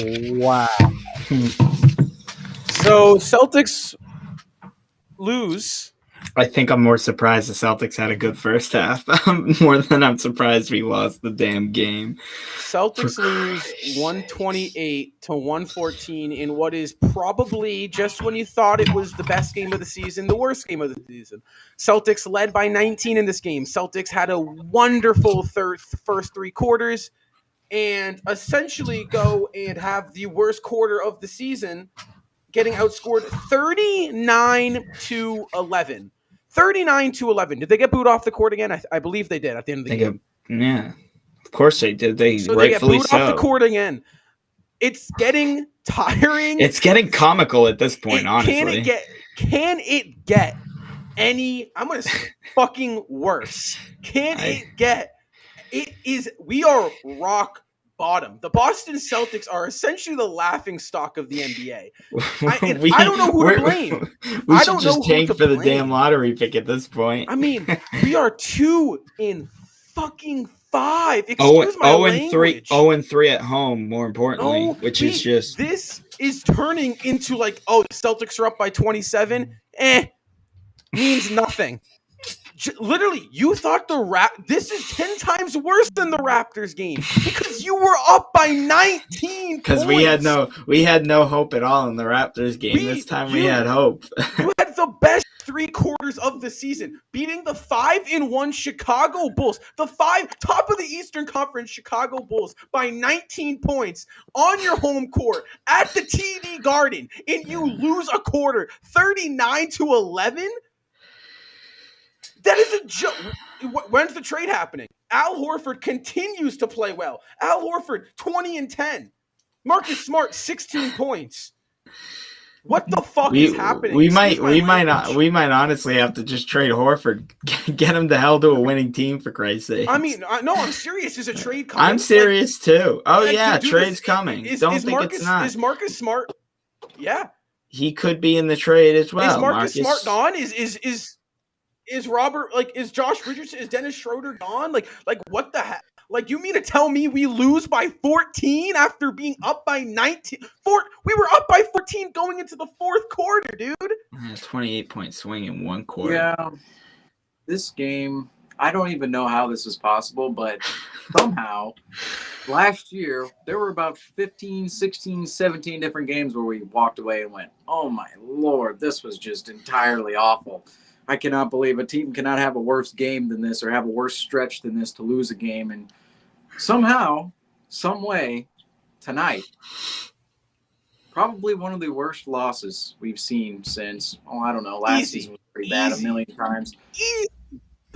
Wow. So Celtics lose. I think I'm more surprised the Celtics had a good first half more than I'm surprised we lost the damn game. Celtics lose 128 to 114 in what is probably, just when you thought it was the best game of the season, the worst game of the season. Celtics led by 19 in this game. Celtics had a wonderful first three quarters and essentially go and have the worst quarter of the season, getting outscored 39-11. 39-11. Did they get booed off the court again? I believe they did at the end of the game. Yeah, of course they did. They So they get rightfully booed so. off the court again. It's getting tiring. It's getting comical at this point, honestly. Can it get any? I'm gonna say fucking worse. We are rock bottom. The Boston Celtics are essentially the laughing stock of the NBA. I don't know who to blame. We should just tank for the damn lottery pick at this point. I mean, we are 2-5. Excuse my language. 0-3 at home, more importantly, is just... This is turning into like, the Celtics are up by 27. Means nothing. Literally, you thought this is 10 times worse than the Raptors game because you were up by 19 because we had no hope at all in the Raptors game. This time we had hope. You had the best 3 quarters of the season, beating the 5-1 Chicago Bulls, the top of the Eastern Conference Chicago Bulls by 19 points on your home court at the TD Garden, and you lose a quarter 39-11. That is a joke. When's the trade happening? Al Horford continues to play well. Al Horford, 20-10. Marcus Smart, 16 points. What the fuck is happening? We might honestly have to just trade Horford, get him the hell to a winning team for Christ's sake. I mean, no, I'm serious. Is a trade coming? I'm serious too. Oh yeah, trade's coming. It's not. Is Marcus Smart? Yeah, he could be in the trade as well. Is Marcus Smart gone? Is Robert, is Josh Richardson, is Dennis Schroeder gone? Like what the heck? Like, you mean to tell me we lose by 14 after being up by 19? We were up by 14 going into the fourth quarter, dude. 28-point swing in one quarter. Yeah. This game, I don't even know how this is possible, but somehow last year there were about 15, 16, 17 different games where we walked away and went, oh my Lord, this was just entirely awful. I cannot believe a team cannot have a worse game than this or have a worse stretch than this to lose a game. And somehow, some way, tonight, probably one of the worst losses we've seen since, I don't know, last season was pretty bad a million times.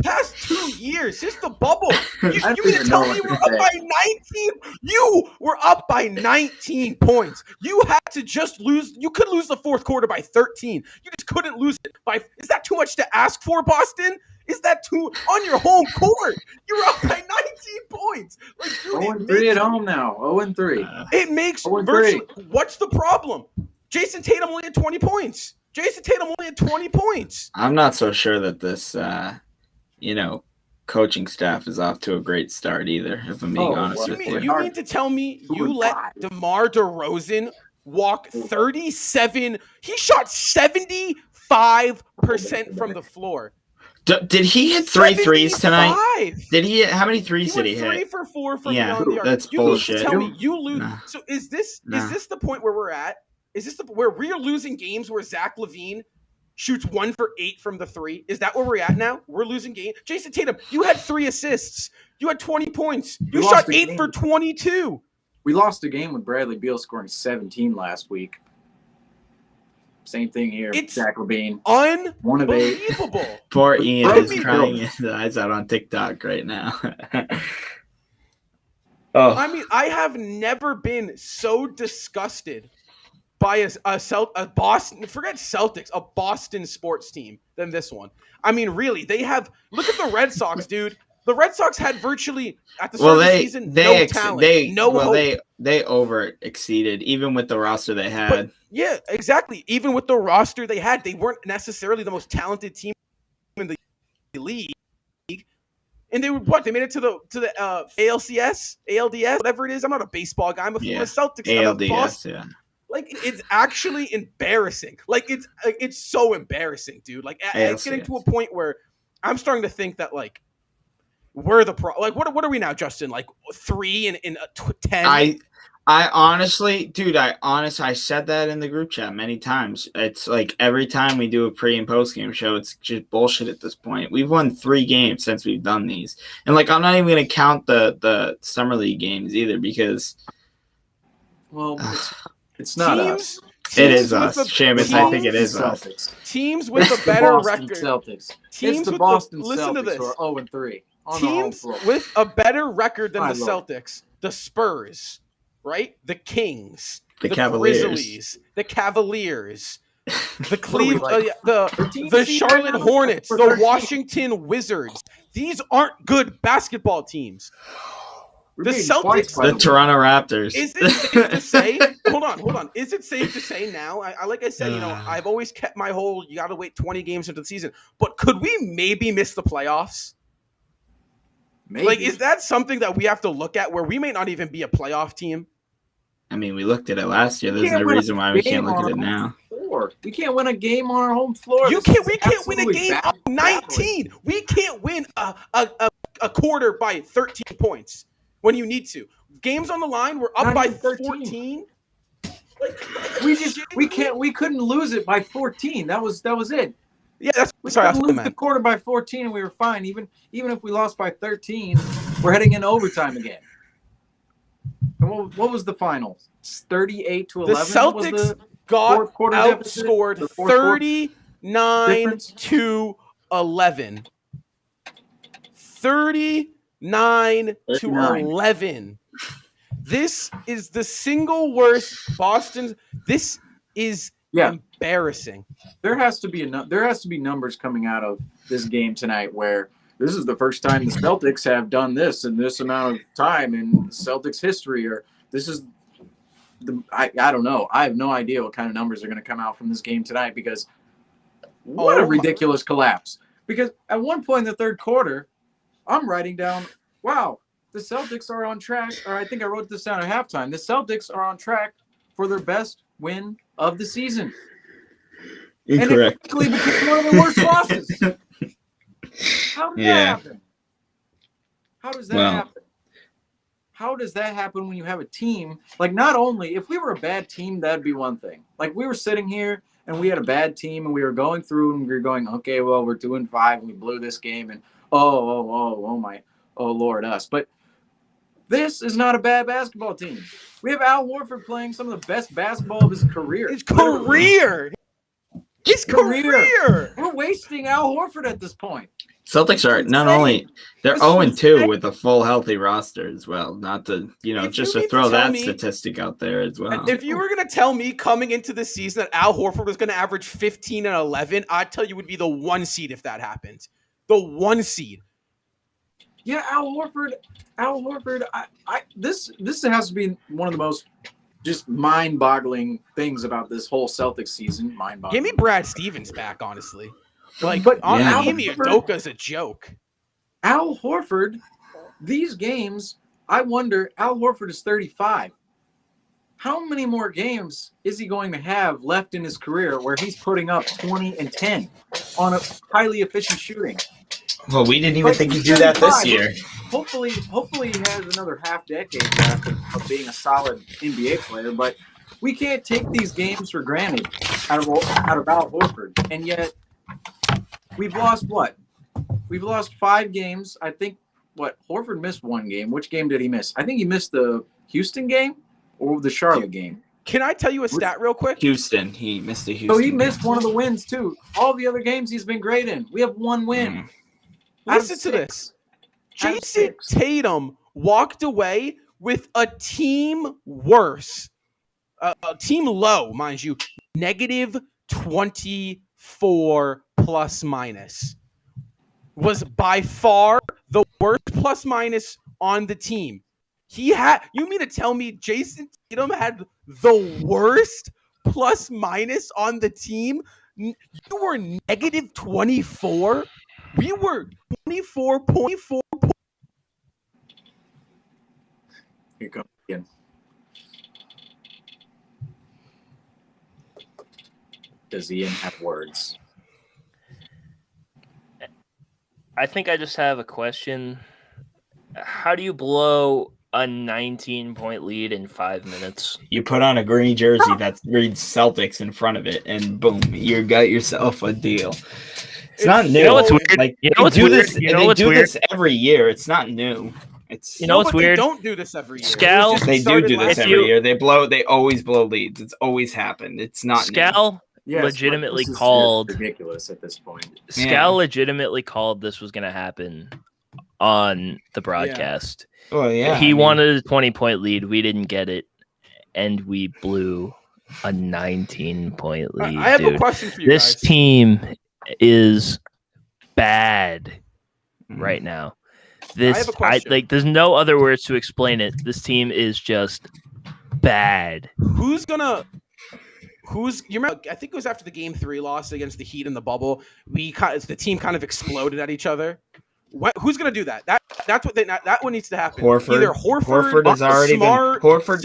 Past 2 years, since the bubble. You mean to tell me you were up by 19? You were up by 19 points. You had to just lose. You could lose the fourth quarter by 13. You just couldn't lose it by. Is that too much to ask for, Boston? Is that too on your home court? You're up by 19 points. Like, dude, 0-3 at home now. 0-3. It makes virtually. What's the problem? Jason Tatum only had 20 points. I'm not so sure that this. Coaching staff is off to a great start either, if I'm being honest with you. You mean to tell me you let DeMar DeRozan walk 37? He shot 75% from the floor. Did he hit 3 threes tonight? Did he hit, how many threes did he hit? 3 for 4 from beyond the arc. That's bullshit. You tell me you lose. Nah. So is this the point where we're at? Is this where we're losing games where Zach LaVine shoots 1 for 8 from the 3? Is that where we're at now? We're losing game. Jason Tatum, you had 3 assists. You had 20 points. You shot 8 for 22. We lost a game with Bradley Beal scoring 17 last week. Same thing here. It's Zach LaVine. Unbelievable. Poor Ian is crying his eyes out on TikTok right now. I mean, I have never been so disgusted by a Boston, forget Celtics, a Boston sports team than this one. I mean, really, look at the Red Sox, dude. The Red Sox had virtually, at the start of the season, no talent, no hope. They over-exceeded, even with the roster they had. But, yeah, exactly. Even with the roster they had, they weren't necessarily the most talented team in the league. And they would what? They made it to the ALDS, whatever it is. I'm not a baseball guy. I'm a Celtics guy. ALDS, yeah. Like it's actually embarrassing. Like it's so embarrassing, dude. Like it's getting to a point where I'm starting to think that like we're the pro. Like what are we now, Justin? Like 3 in 10. I honestly, dude, I said that in the group chat many times. It's like every time we do a pre and post game show, it's just bullshit at this point. We've won 3 games since we've done these. And like, I'm not even going to count the summer league games either because. Well, it's not us. It is us. Seamus, I think it is us. Teams with a better record. Celtics. It's the Boston Celtics who are 0-3 on the home floor. With a better record than the Celtics, the Spurs. Right? The Kings, the Cavaliers, Grizzlies, the Cavaliers, the Cleveland, the Charlotte Hornets, the Washington Wizards. These aren't good basketball teams. The Celtics, the Toronto Raptors. Is it safe to say? hold on. Is it safe to say now? Like I said, I've always kept my whole. You got to wait 20 games into the season. But could we maybe miss the playoffs? Maybe. Like, is that something that we have to look at where we may not even be a playoff team? I mean, we looked at it last year. There's no reason why we can't look at it now. We can't win a game on our home floor. We can't win a game on 19. We can't win a quarter by 13 points when you need to. Games on the line, we're up by 14. We couldn't lose it by 14. That was it. Yeah, we couldn't lose the quarter by 14 and we were fine. Even if we lost by 13, we're heading into overtime again. And what was the final? 38-11. The Celtics got outscored 39-11. 39-11. This is the single worst Boston. This is embarrassing. There has to be numbers coming out of this game tonight where this is the first time the Celtics have done this in this amount of time in Celtics history, or this is I don't know. I have no idea what kind of numbers are going to come out from this game tonight because what a ridiculous collapse. Because at one point in the third quarter, I'm writing down, wow, the Celtics are on track, or I think I wrote this down at halftime. The Celtics are on track for their best win of the season. Incorrect. And it quickly became one of the worst losses. How did that happen? How does that happen? How does that happen when you have a team? Like, not only, if we were a bad team, that'd be one thing. Like, we were sitting here and we had a bad team and we were going through and we were going, okay, well, we're 2-5 and we blew this game and oh Lord, us. But this is not a bad basketball team. We have Al Horford playing some of the best basketball of his career. His career. We're wasting Al Horford at this point. Celtics are not only they're 0-2 with a full healthy roster as well. Not to just to throw that statistic out there as well. If you were gonna tell me coming into the season that Al Horford was gonna average 15 and 11, I'd tell you it would be the 1 seed if that happened. The 1 seed. Yeah, Al Horford. This has to be one of the most just mind-boggling things about this whole Celtics season. Mind-boggling. Give me Brad Stevens back, honestly. Amy Udoka's a joke. Al Horford, these games, I wonder, Al Horford is 35. How many more games is he going to have left in his career where he's putting up 20 and 10 on a highly efficient shooting? Well, we didn't even think he'd do that this year. Hopefully he has another half decade left of being a solid NBA player, but we can't take these games for granted out of Al Horford. And yet we've lost what? We've lost 5 games. I think Horford missed 1 game. Which game did he miss? I think he missed the Houston game or the Charlotte game. Can I tell you a stat real quick? Houston. He missed the Houston. So he missed one of the wins too. All the other games he's been great in. We have 1 win. Listen to this. Jason Tatum walked away with a team worse, a team low, mind you, -24 plus minus. Was by far the worst plus minus on the team. You mean to tell me Jason Tatum had the worst plus minus on the team? You were -24? We were 24.4. Here comes again. Does Ian have words? I think I just have a question. How do you blow a 19-point lead in 5 minutes? You put on a green jersey that reads Celtics in front of it, and boom, you got yourself a deal. It's not new. You know what's weird? Like You know what's do weird? this. You know They what's do weird? this every year. It's not new. It's You know what's but weird? They don't do this every year. Scal- It was just they do started this last every year. year. They always blow leads. It's always happened. It's not new. Scal Yes, legitimately this is called. just ridiculous at this point. Scal legitimately called this was going to happen on the broadcast. Well, yeah. He wanted a 20-point lead. We didn't get it, and we blew a 19-point lead. I have dude. a question for you This guys. team is bad right now. I have a question. There's no other words to explain it. This team is just bad. You remember? I think it was after the Game 3 loss against the Heat in the bubble. The team kind of exploded at each other. Who's gonna do that? That's what that one needs to happen. Horford. Either Horford has already Smart, been. Horford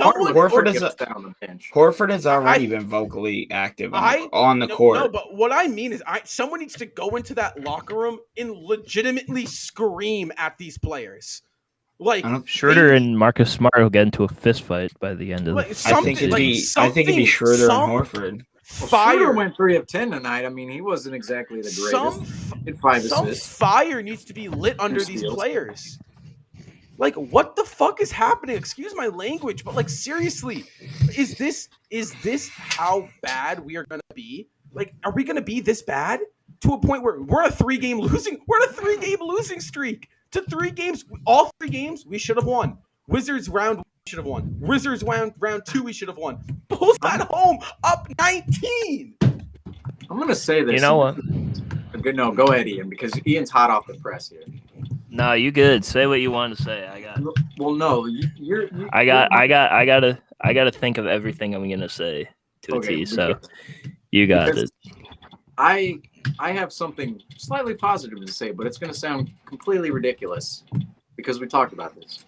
has already been vocally active on the court. No, but what I mean is, someone needs to go into that locker room and legitimately scream at these players. Like Schroeder and Marcus Smart will get into a fist fight by the end of the I think it'd be Schroeder and Horford. Schroeder went 3 of 10 tonight. I mean, he wasn't exactly the greatest. Some fire needs to be lit under these players. Like, what the fuck is happening? Excuse my language, but like, seriously, is this how bad we are gonna be? Like, are we gonna be this bad to a point where we're on a 3-game losing streak? To 3 games, all 3 games we should have won. Wizards round we should have won. Wizards round 2 we should have won. Bulls at home up 19. I'm gonna say this. You know what? No, go ahead, Ian, because Ian's hot off the press here. No, you good. Say what you want to say. Well, no, I gotta think of everything I'm gonna say to a T. So you got it. I have something slightly positive to say, but it's going to sound completely ridiculous because we talked about this.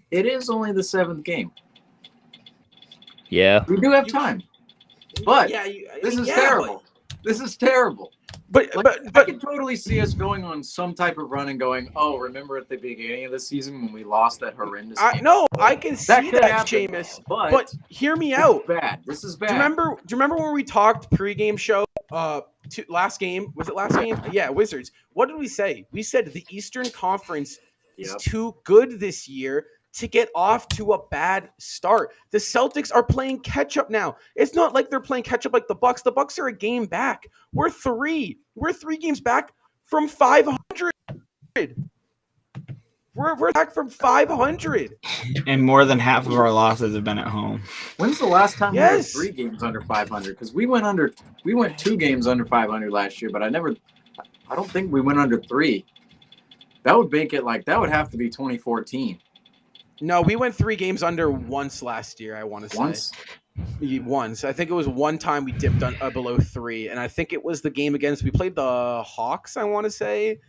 It is only the 7th game. Yeah. We do have time. But this is terrible. This is terrible. But I can totally see us going on some type of run and going, oh, remember at the beginning of the season when we lost that horrendous game? I can see that, Seamus. But hear me out. This is bad. Do you remember when we talked pregame show? Last game, was it last game? Yeah, Wizards. What did we say? We said the Eastern Conference is too good this year to get off to a bad start. The Celtics are playing catch up now. It's not like they're playing catch up like the Bucks. The Bucks are a game back. We're 3 games back from 500. We're back from 500. And more than half of our losses have been at home. When's the last time we were 3 games under 500? Because we went 2 games under 500 last year, but I don't think we went under 3. That would make it that would have to be 2014. No, we went 3 games under once last year, I want to say. Once. I think it was one time we dipped below 3, and I think it was the game we played the Hawks, I want to say.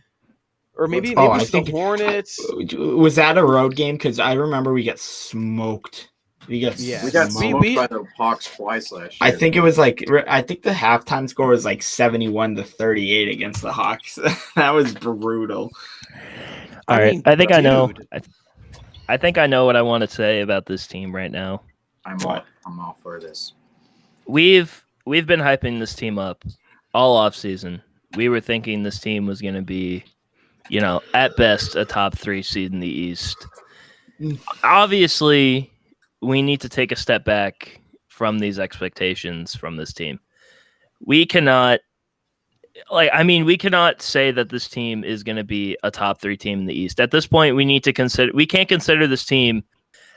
Or maybe it was the Hornets. Was that a road game? Because I remember we got smoked. We got smoked by the Hawks twice last year. I think it was I think the halftime score was 71-38 against the Hawks. That was brutal. All right, I think I know. I think I know what I want to say about this team right now. I'm all for this. We've been hyping this team up all off season. We were thinking this team was going to be, at best a top 3 seed in the East. Obviously, we need to take a step back from these expectations from this team. We cannot say that this team is going to be a top 3 team in the East. At this point, we can't consider this team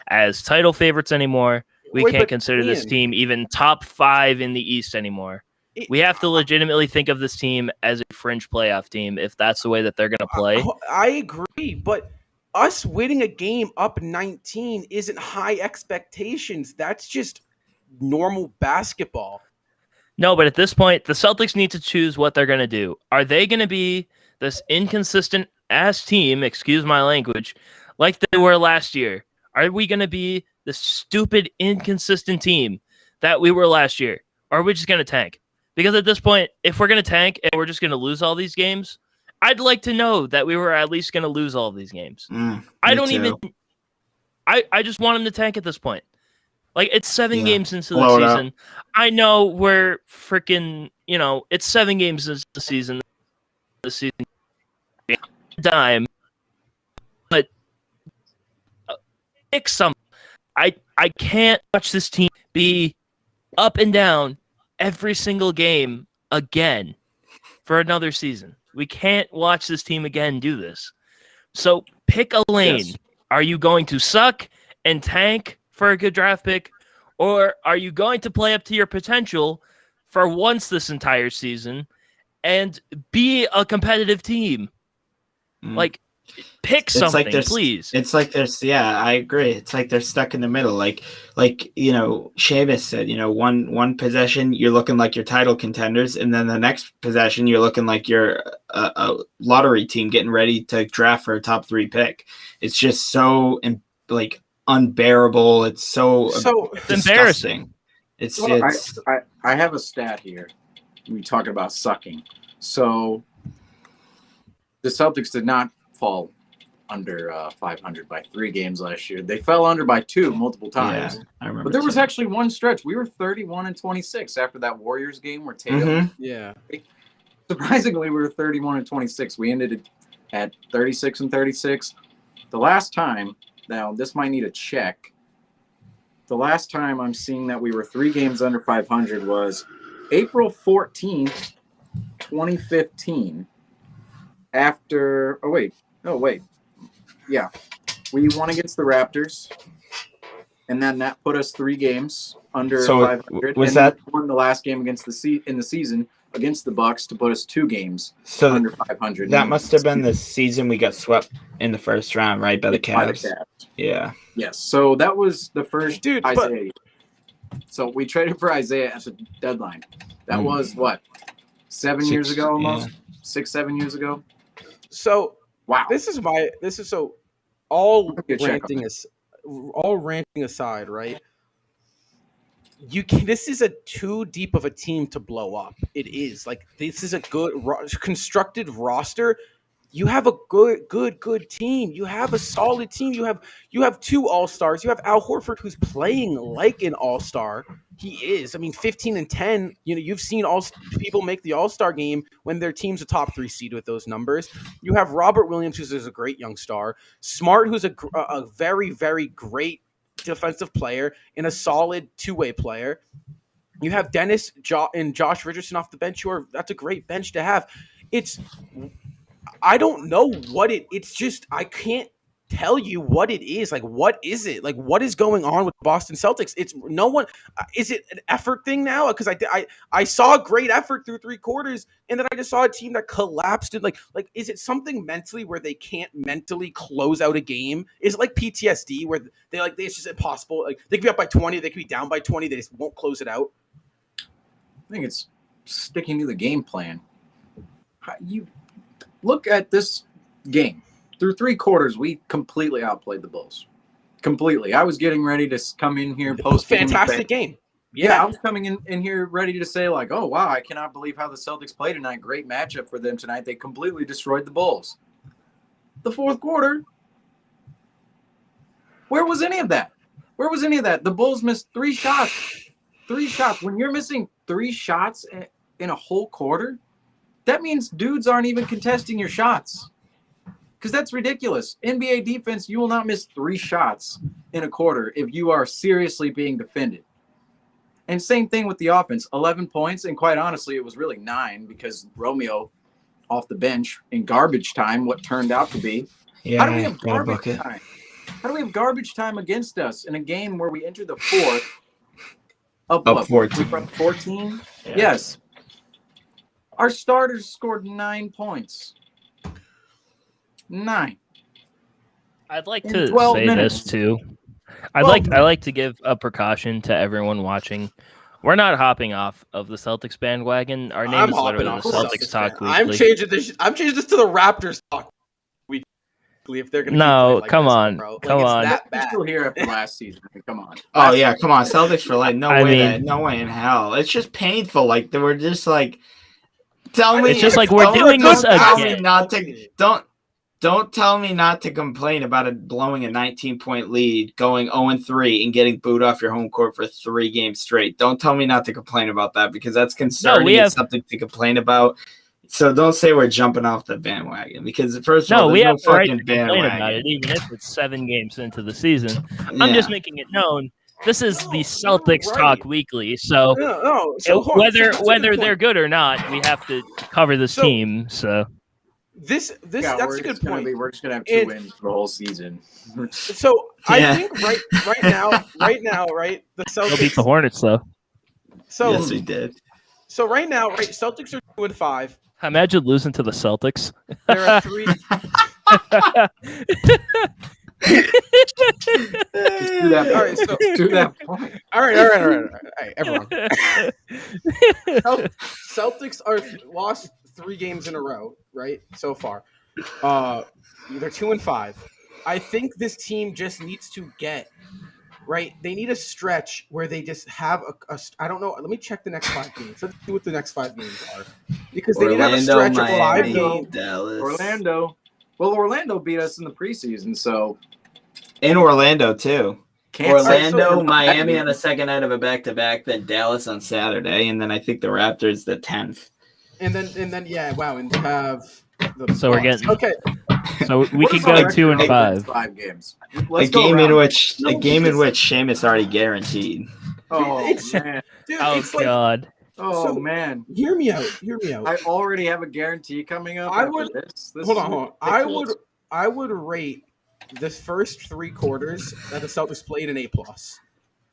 as title favorites anymore. We can't consider this team even top 5 in the East anymore. We have to legitimately think of this team as a fringe playoff team if that's the way that they're going to play. I agree, but us winning a game up 19 isn't high expectations. That's just normal basketball. No, but at this point, the Celtics need to choose what they're going to do. Are they going to be this inconsistent ass team, excuse my language, like they were last year? Are we going to be the stupid, inconsistent team that we were last year? Or are we just going to tank? Because at this point, if we're going to tank and we're just going to lose all these games, I'd like to know that we were at least going to lose all these games. I don't even. I just want them to tank at this point. Like, it's 7 games into the season. I know we're freaking, it's 7 games into the season. The season dime, but pick some. I can't watch this team be up and down every single game again for another season. We can't watch this team again do this. So pick a lane. Yes. Are you going to suck and tank for a good draft pick, or are you going to play up to your potential for once this entire season and be a competitive team? Like, pick something, please. It's like there's, I agree. It's like they're stuck in the middle. Like Seamus said, one possession you're looking like you're title contenders, and then the next possession you're looking like you're a lottery team getting ready to draft for a top 3 pick. It's just so unbearable. It's so embarrassing. It's I have a stat here. We talk about sucking. So the Celtics did not fall under 500 by 3 games last year. They fell under by 2 multiple times. Yeah, I remember. But there was actually one stretch. We were 31-26 after that Warriors game where Tatum. Yeah. Surprisingly, we were 31-26. We ended at 36-36. The last time, now this might need a check. The last time I'm seeing that we were 3 games under 500 was April 14th, 2015. After, yeah, we won against the Raptors, and then that put us 3 games under 500. Was and that we won the last game against in the season against the Bucks to put us 2 games under 500? That must have been the season we got swept in the first round, right, by the Cavs. Yeah. Yes. So that was the first Isaiah. So we traded for Isaiah at the deadline. That was what, 7 years ago almost? 6-7 years ago. So wow. All ranting aside, right? This is a too deep of a team to blow up. It is. Like, this is a good constructed roster. You have a good team. You have a solid team. You have 2 all-stars. You have Al Horford, who's playing like an all-star. He is. I mean, 15 and 10. You've seen people make the all-star game when their team's a top 3 seed with those numbers. You have Robert Williams, who's a great young star. Smart, who's a very, very great defensive player and a solid 2-way player. You have Dennis and Josh Richardson off the bench. That's a great bench to have. I don't know it's just, I can't tell you what it is. Like, what is it? Like, what is going on with Boston Celtics? It's no one. Is it an effort thing now? Because I saw a great effort through 3 quarters, and then I just saw a team that collapsed. And like, is it something mentally where they can't mentally close out a game? Is it like PTSD where it's just impossible? Like, they could be up by 20, they could be down by 20, they just won't close it out. I think it's sticking to the game plan. You look at this game. Through 3 quarters, we completely outplayed the Bulls. Completely. I was getting ready to come in here post. Fantastic game. Yeah, I was coming in here ready to say, like, oh, wow, I cannot believe how the Celtics played tonight. Great matchup for them tonight. They completely destroyed the Bulls. The 4th quarter, where was any of that? Where was any of that? The Bulls missed 3 shots. 3 shots. When you're missing 3 shots in a whole quarter, that means dudes aren't even contesting your shots. Because that's ridiculous. NBA defense, you will not miss 3 shots in a quarter if you are seriously being defended. And same thing with the offense. 11 points, and quite honestly, it was really 9 because Romeo off the bench in garbage time, what turned out to be. Yeah, how do we have garbage time? How do we have garbage time against us in a game where we entered the 4th up 14? 14? Yeah. Yes. Our starters scored 9 points. 9. I'd like to say this too. I like to give a precaution to everyone watching We're not hopping off of the Celtics bandwagon. Our name I'm is hopping literally off the the Celtics Talk fan. Weekly. I'm changing this to the Raptors Talk Weekly if they're going to keep No, playing like come this, on, bro. come Like, it's on. that We're bad. still here after last season. I mean, come on. Oh yeah, come on, Celtics for life. No I way, mean- no way in hell. It's just painful. Like they were just like, tell me. It's just like we're don't- doing don't this tell me again. not to. Don't tell me not to complain about it blowing a 19-point lead, going 0-3, and getting booed off your home court for 3 games straight. Don't tell me not to complain about that because that's concerning. It's something to complain about. So don't say we're jumping off the bandwagon because first of all, we there's have no the right fucking to complain about bandwagon. it, even if it's 7 games into the season. Yeah. I'm just making it known. This is the Celtics right. Talk Weekly, so No. So hold on. whether So that's a good they're point. good or not, we have to cover this So- team. So This Yeah, that's a good point. We're just gonna have 2 And- wins for the whole season. So Yeah. I think right now, the they'll beat the Celtics. Hornets, though. So Yes, we did. so right now, Celtics are 2-5. Imagine losing to the Celtics. They're at 3. To that, All right, so- to that point. All right, everyone. Celtics are lost 3 games in a row, right? So far, they're 2-5. I think this team just needs to get right. They need a stretch where they just have a I don't know. Let me check the next 5 games. Let's see what the next 5 games are because they need to have a stretch of 5 games. Dallas. Orlando. Well, Orlando beat us in the preseason, so In Orlando too. can't Orlando, say- Miami on the second night of a back-to-back, then Dallas on Saturday, and then I think the Raptors the 10th. And then yeah, wow, and they have the So we're Bucks. getting- okay. So we What's could our go record 2 and of 5. 5 games. A Let's go game in around. which No, Seamus because- already guaranteed. Oh It's- man. Dude, Oh it's like, God! Oh So- man. hear me out. I already have a guarantee coming up. I after would- this. This Hold is on. ridiculous. I would rate the first 3 quarters that the Celtics played an A+.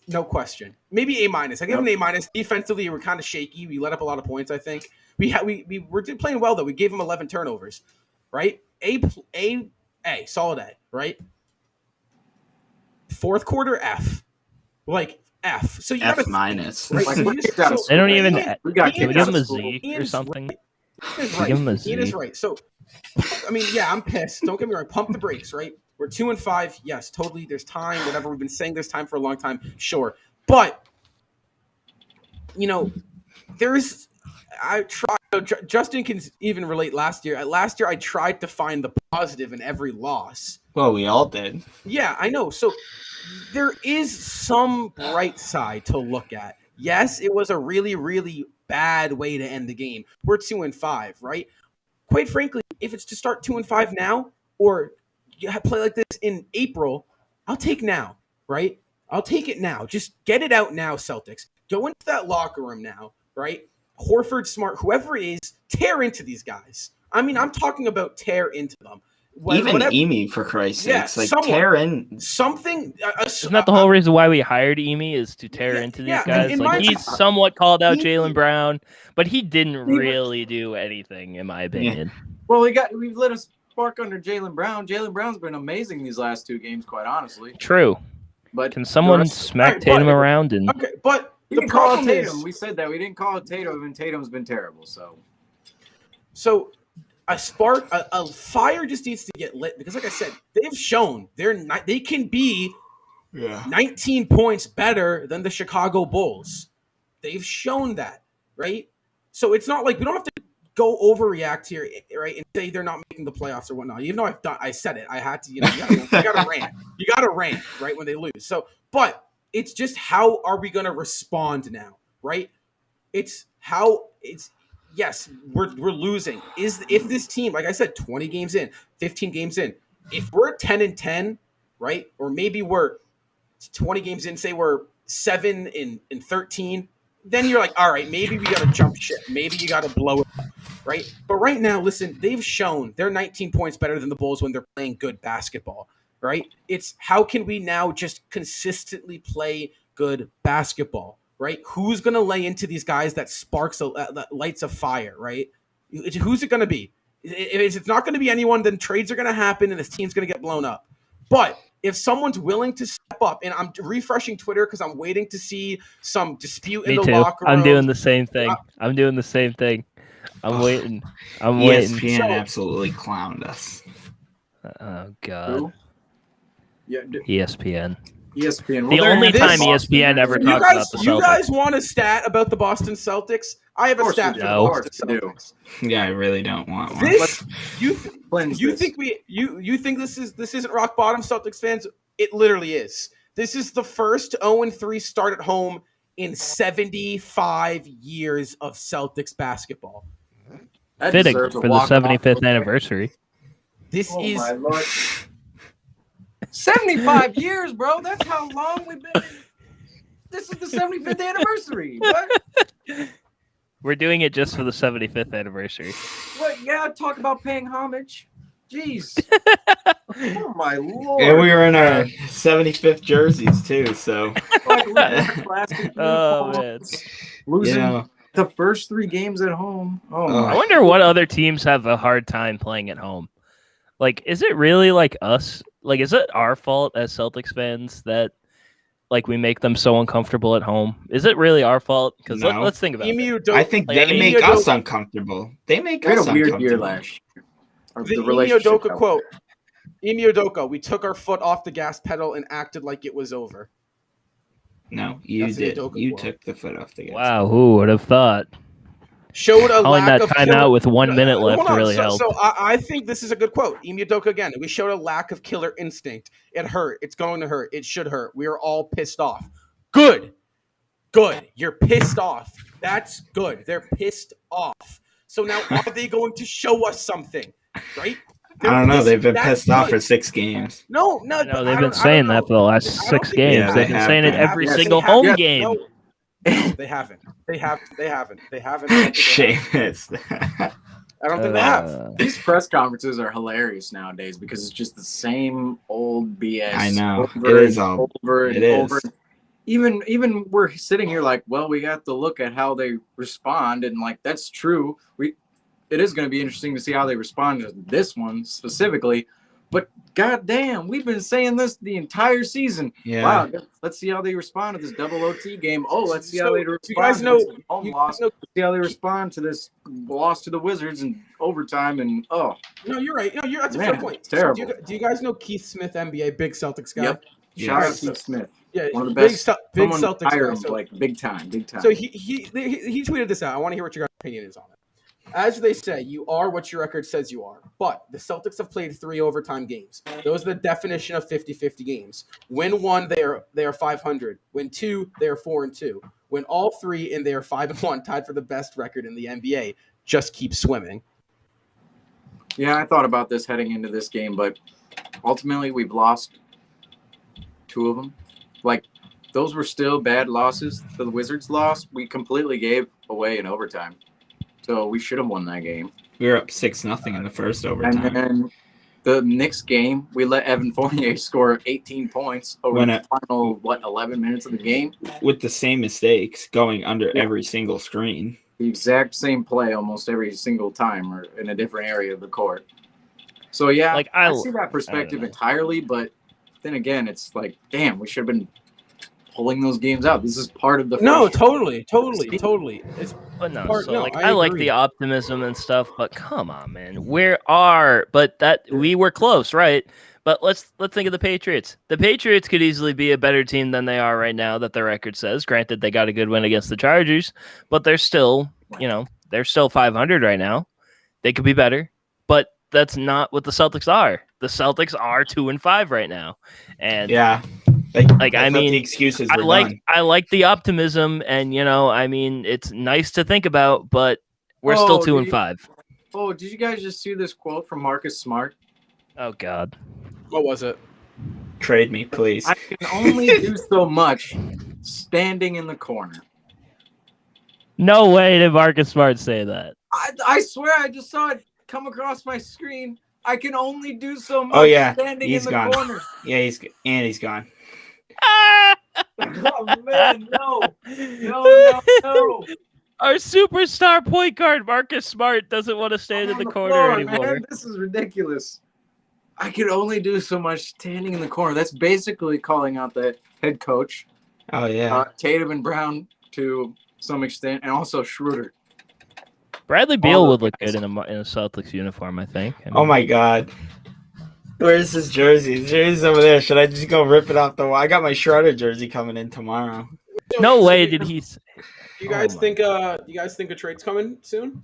No question. Maybe A-. I give them an A-. Defensively, we're kind of shaky. We let up a lot of points, I think. We were playing well, though. We gave them 11 turnovers, right? A, solid A, right? Fourth quarter, F. Like, F. So you F gotta minus. Right, Like, so we're you just- kicked out of so- They don't school. even. Ian- We got Can we kicked give out them a of school. Z or Ian's something? Ian is Give him a right. Ian is Z. right. So, I mean, yeah, I'm pissed. Don't get me wrong. Pump the brakes, right? We're 2-5. Yes, totally. There's time. Whatever. We've been saying there's time for a long time. Sure, but there's. I tried. Justin can even relate. Last year, I tried to find the positive in every loss. Well, we all did. Yeah, I know. So there is some bright side to look at. Yes, it was a really, really bad way to end the game. We're 2-5, right? Quite frankly, if it's to start 2-5 now or you play like this in April, I'll take now, right? I'll take it now. Just get it out now, Celtics. Go into that locker room now, right? Horford, Smart, whoever it is, tear into these guys. I mean, I'm talking about tear into them. Even Whatever- Emi, for Christ's Yeah, sakes. Like, someone- tear in. something. Isn't that the whole reason why we hired Emi is to tear Yeah, into these yeah, guys? in Like my- he's somewhat called out He- Jaylen Brown, but he didn't He- really do anything, in my opinion. Well, we've lit a spark under Jaylen Brown. Jaylen Brown's been amazing these last 2 games, quite honestly. True. But Can someone the rest- smack Alright, Tatum but- around and Okay, but we the didn't call it problem Tatum. is, We said that we didn't call it Tatum, and Tatum's been terrible. so a spark, a fire just needs to get lit because, like I said, they've shown they can be 19 points better than the Chicago Bulls. They've shown that, right? So it's not like we don't have to go overreact here, right, and say they're not making the playoffs or whatnot. Even though I said it, I had to, you gotta rant. You gotta rant, right, when they lose. So, but it's just how are we gonna respond now, right? Yes, we're losing. If this team, like I said, 20 games in, 15 games in, if we're 10-10, right, or maybe we're 20 games in, say we're 7-13, then you're like, all right, maybe we got to jump ship. Maybe you got to blow it up, right? But right now, listen, they've shown they're 19 points better than the Bulls when they're playing good basketball, right? It's how can we now just consistently play good basketball, right? Who's going to lay into these guys that that lights a fire, right? Who's it going to be? If it's not going to be anyone, then trades are going to happen and this team's going to get blown up. But if someone's willing to step up, and I'm refreshing Twitter because I'm waiting to see some dispute in Me the too. locker room. I'm doing the same thing. I'm waiting. I'm waiting. ESPN absolutely clowned us. Oh God. Who? Yeah, ESPN. ESPN. The Well, only they're time in Boston. ESPN ever You talks about guys, the you Celtics. guys want a stat about the Boston Celtics? I have a stat for the No. Boston Of Celtics. Yeah, I really don't want one. This Cleanse you this. think you think this isn't rock bottom, Celtics fans? It literally is. This is the first 0-3 start at home in 75 years of Celtics basketball. That Fitting deserves a for the walk-off. 75th anniversary. This Oh is my Lord. 75 years, bro. That's how long we've been. This is the 75th anniversry. What? We're doing it just for the 75th anniversary. What? Yeah, talk about paying homage. Jeez. Oh my Lord. And we were in our 75th jerseys too, so Like, we wore plastic Oh, uniforms, losing the first 3 games at home. Oh Oh. my. I wonder what other teams have a hard time playing at home. Like, is it really like us? Like, is it our fault as Celtics fans that like we make them so uncomfortable at home? Is it really our fault? Because No. let's think about it. I think Like, they I mean, make us uncomfortable. They make We had us a weird uncomfortable. year last year. the The Ime relationship. Udoka quote. Ime Udoka, we took our foot off the gas pedal and acted like it was over. No, you That's an did. Udoka You quote. took the foot off the gas. Wow, who would have thought? Showed a Calling lack that of timeout with 1 minute left Hold on. really so, helped. So I think this is a good quote. Ime Udoka again. We showed a lack of killer instinct. It hurt. It's going to hurt. It should hurt. We are all pissed off. Good. You're pissed off. That's good. They're pissed off. So now are they going to show us something? Right? I don't know. They've been That's pissed off good. for 6 games. No, They've been saying that for the last 6 games. Yeah, They've they been have saying it been. every Yes, single they have. home Yes, game. No, they haven't. They haven't. I don't think Seamus. I don't think they have. These press conferences are hilarious nowadays because it's just the same old BS. I know. Over It is and all. over and It is. over. Even we're sitting here like, well, we got to look at how they respond, and like that's true. It is going to be interesting to see how they respond to this one specifically. But goddamn, we've been saying this the entire season. Yeah. Wow, let's see how they respond to this double OT game. Oh, let's see how they respond. You guys to know. this home loss. Let's see how they respond to this loss to the Wizards in overtime. And No, you're right. No, that's a Man, fair point. it's terrible. Do you guys know Keith Smith, NBA, big Celtics guy? Yep. Yeah. Shout out So- Keith Smith. Yeah, One of the big best. big Someone Celtics hire guy. him So, like big time. so he tweeted this out. I want to hear what your guys' opinion is on it. As they say, you are what your record says you are. But the Celtics have played 3 overtime games. Those are the definition of 50-50 games. Win 1, they are 500. Win 2, they are 4-2. Win all 3, and they are 5-1, tied for the best record in the NBA. Just keep swimming. Yeah, I thought about this heading into this game, but ultimately we've lost 2 of them. Like, those were still bad losses. The Wizards lost. We completely gave away in overtime. So we should have won that game. We were up 6-0 in the first overtime. And then the Knicks game, we let Evan Fournier score 18 points over the final, 11 minutes of the game? With the same mistakes, going under every single screen. The exact same play almost every single time or in a different area of the court. So, yeah, Like, I see that perspective entirely, but then again, it's like, damn, we should have been pulling those games out. This is part of the No, frustration. totally. It's But no, part, so no, like I I like agree. the optimism and stuff, but come on, man. We were close, right? But let's think of the Patriots. The Patriots could easily be a better team than they are right now, that the record says. Granted, they got a good win against the Chargers, but they're still, they're still 500 right now. They could be better, but that's not what the Celtics are. The Celtics are 2-5 right now, and Yeah. I mean, the excuses I were like done. I like the optimism, and I mean, it's nice to think about, but we're still 2-5. Oh, did you guys just see this quote from Marcus Smart? Oh God. what was it? Trade me, please. I can only do so much standing in the corner. No way did Marcus Smart say that. I swear I just saw it come across my screen. I can only do so much Oh, yeah, standing he's in the gone. corner. Yeah, he's gone. Oh, man, no. Our superstar point guard Marcus Smart doesn't want to stand in I'm the on corner floor, anymore. Man. This is ridiculous. I could only do so much standing in the corner. That's basically calling out the head coach, Oh yeah. Tatum and Brown to some extent, and also Schroeder. Bradley All Beal those would look guys. good in a Celtics uniform, I think. I Oh mean, my God. Where's his jersey? His jersey's over there. Should I just go rip it off the wall? I got my Schroeder jersey coming in tomorrow. no way did he. Do you guys Oh my think? You guys think a trade's coming soon?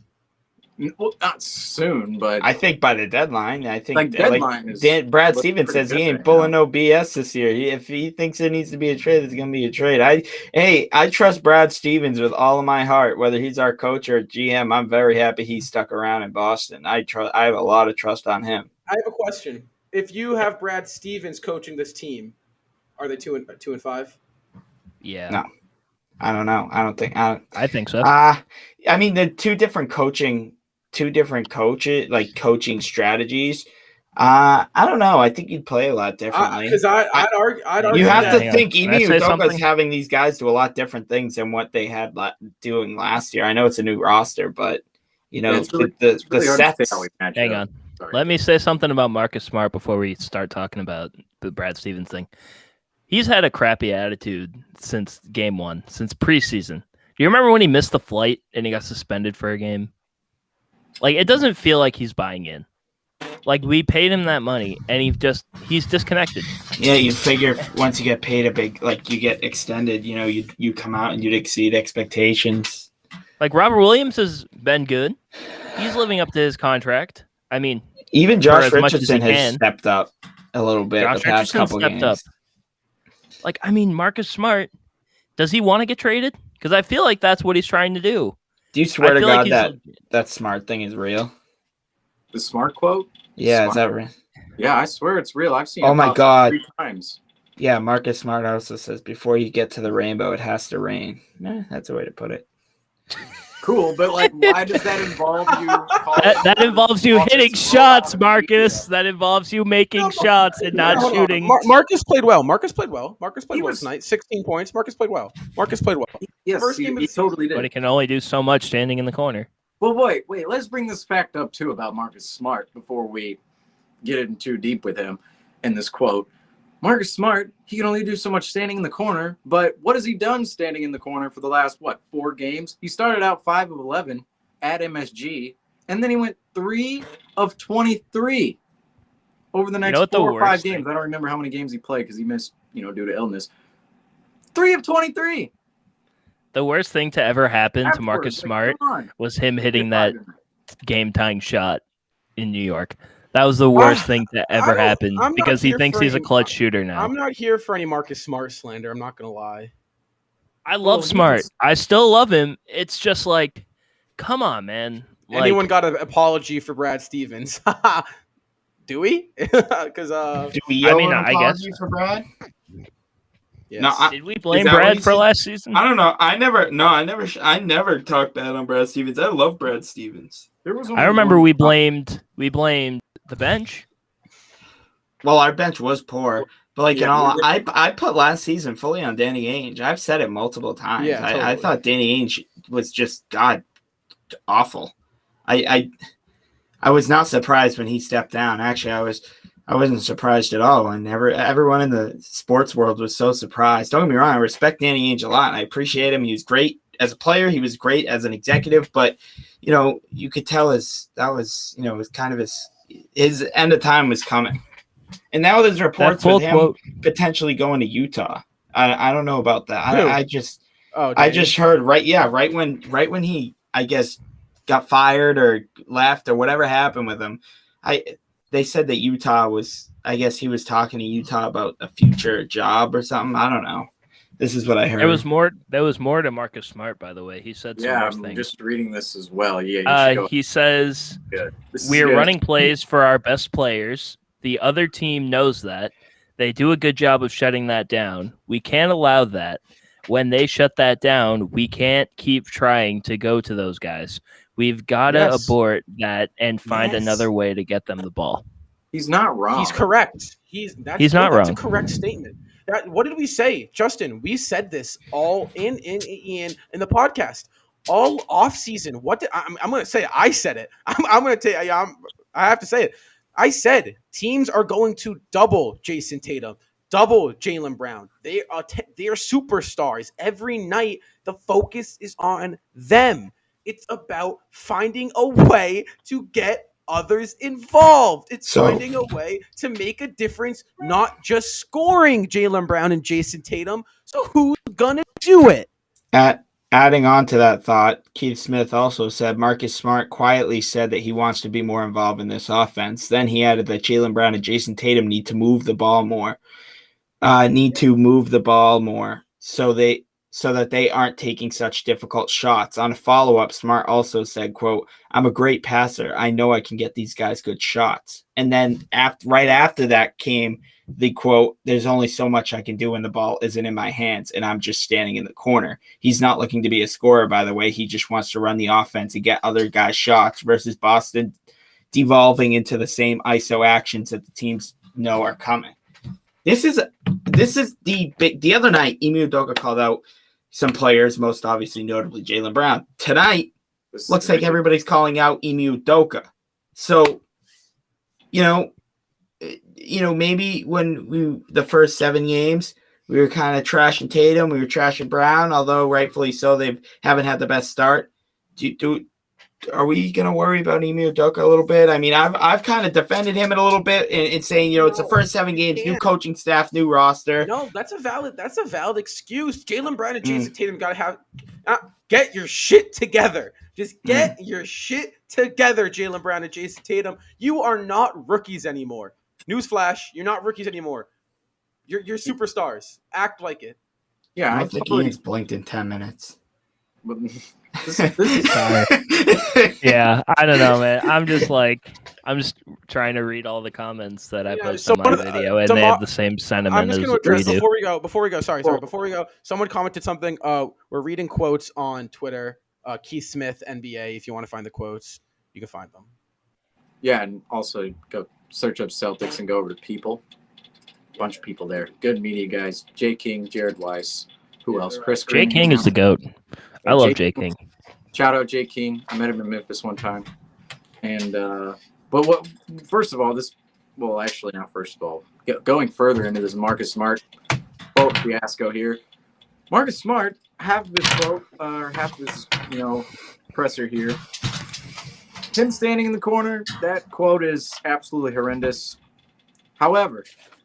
Well, not soon, but I think by the deadline. I think Like, deadline is Brad looking Stevens pretty says he good ain't right pulling now. no BS this year. If he thinks there needs to be a trade, there's gonna be a trade. I trust Brad Stevens with all of my heart. Whether he's our coach or GM, I'm very happy he stuck around in Boston. I have a lot of trust on him. I have a question. If you have Brad Stevens coaching this team, are they 2-5? Yeah. No. I don't know. I think so. I mean, the two different coaching coaching strategies. I don't know. I think you'd play a lot differently. Because I'd argue. You have that. to think Can I Emi say Udoka's something? having these guys do a lot different things than what they had doing last year. I know it's a new roster, but you know it's really the hard to say sets. how we match Hang up. on. Sorry. Let me say something about Marcus Smart before we start talking about the Brad Stevens thing. He's had a crappy attitude since game one, since preseason. Do you remember when he missed the flight and he got suspended for a game? Like, it doesn't feel like he's buying in. Like, we paid him that money and he's disconnected. Yeah, you figure once you get paid a big, like you get extended, you know, you come out and you'd exceed expectations. Like, Robert Williams has been good. He's living up to his contract. I mean, even Josh as much as Richardson he has can. stepped up a little bit Josh the past Richardson couple stepped games. up. Like, I mean, Marcus Smart, does he want to get traded? Because I feel like that's what he's trying to do. Do you swear I to feel God like that Smart thing is real? The Smart quote? Yeah, Smart. is that real? Yeah, I swear it's real. I've seen Oh it my pop up God. 3 times. Yeah, Marcus Smart also says before you get to the rainbow, it has to rain. That's a way to put it. Cool, but like, why does that involve you? That involves you hitting shots, Marcus. That involves you making shots and not Hold on. shooting. Marcus played well. Marcus played well He was- tonight. 16 points. Marcus played well. Yes, First game of he the season. totally But he did. can only do so much standing in the corner. Well, wait. Let's bring this fact up too about Marcus Smart before we get in too deep with him in this quote. Marcus Smart, he can only do so much standing in the corner, but what has he done standing in the corner for the last 4 games? He started out 5 of 11 at MSG, and then he went 3 of 23 over the next what the 4 or 5 worst games. thing- I don't remember how many games he played because he missed, due to illness. 3 of 23. The worst thing to ever happen to Afterwards, Marcus like, Smart come on. was him hitting Get that fired. game-tying shot in New York. That was the worst thing to ever happen I'm not because he here thinks for he's a any- clutch shooter now. I'm not here for any Marcus Smart slander. I'm not going to lie. I love he Smart. just- I still love him. It's just like, come on, man. Like, Anyone got an apology for Brad Stevens? Do we? Because Do we I owe mean, an I apology guess- for Brad? yes. No, did we blame that what Brad he for said? last season? I don't know. I never talked bad on Brad Stevens. I love Brad Stevens. There was only I remember one- we blamed the bench. Well, our bench was poor, but like Yeah, in all, we I put last season fully on Danny Ainge. I've said it multiple times. Yeah, I totally. thought Danny Ainge was just awful. I was not surprised when he stepped down. Actually, I wasn't surprised at all. And everyone in the sports world was so surprised. Don't get me wrong, I respect Danny Ainge a lot, and I appreciate him. He was great as a player. He was great as an executive, but you could tell it was kind of his end of time was coming. And now there's reports with him potentially going to Utah. I don't know about that. Who? I just Danny. heard right when he, I guess, got fired or left or whatever happened with him. They said that Utah was, I guess he was talking to Utah about a future job or something. I don't know. This is what I heard. There was more to Marcus Smart, by the way. He said some Yeah, more I'm things. just reading this as well. Yeah, you should go. He says, Good. This is we're good. running plays for our best players. The other team knows that. They do a good job of shutting that down. We can't allow that. When they shut that down, we can't keep trying to go to those guys. We've got to Yes. abort that and find Yes. another way to get them the ball. He's not wrong. He's correct. He's not That's wrong. a correct statement. What did we say, Justin? We said this all in the podcast all off season. I'm going to say I said it. I'm going to tell you. I have to say it. I said teams are going to double Jason Tatum, double Jaylen Brown. They are superstars. Every night, the focus is on them. It's about finding a way to get others involved. It's finding a way to make a difference, not just scoring Jaylen Brown and Jason Tatum. So who's gonna do it? Adding on to that thought, Keith Smith also said Marcus Smart quietly said that he wants to be more involved in this offense. Then he added that Jaylen Brown and Jason Tatum need to move the ball more. So that they aren't taking such difficult shots. On a follow-up, Smart also said, quote, "I'm a great passer. I know I can get these guys good shots." And then right after that came the quote, "There's only so much I can do when the ball isn't in my hands and I'm just standing in the corner." He's not looking to be a scorer, by the way. He just wants to run the offense and get other guys shots versus Boston devolving into the same ISO actions that the teams know are coming. This is the other night, Ime Udoka called out some players, most obviously notably Jaylen Brown. Tonight, looks like everybody's calling out Ime Udoka. So, maybe when the first 7 games, we were kind of trashing Tatum, we were trashing Brown, although rightfully so, they haven't had the best start. Are we going to worry about Ime Udoka a little bit? I mean, I've kind of defended him a little bit in saying, it's the first 7 games, new coaching staff, new roster. No, that's a valid excuse. Jaylen Brown and Jason Tatum got to get your shit together. Just get your shit together, Jaylen Brown and Jason Tatum. You are not rookies anymore. Newsflash, you're not rookies anymore. You're superstars. Act like it. Yeah, I think Ian's blinked in 10 minutes. This is Yeah, I don't know, man. I'm just trying to read all the comments that I post on my video, and they have the same sentiment as we do. Before we go, someone commented something. We're reading quotes on Twitter. Keith Smith, NBA. If you want to find the quotes, you can find them. Yeah, and also go search up Celtics and go over to People. Bunch of people there. Good media guys. Jay King, Jared Weiss. Who else? Chris Green. Jay King is the GOAT. I love Jay King. Shout out Jay King. I met him in Memphis one time. And but first of all, actually not first of all. Going further into this Marcus Smart quote fiasco here. Marcus Smart, half of this quote, or half of this, presser here. Him standing in the corner, that quote is absolutely horrendous. However,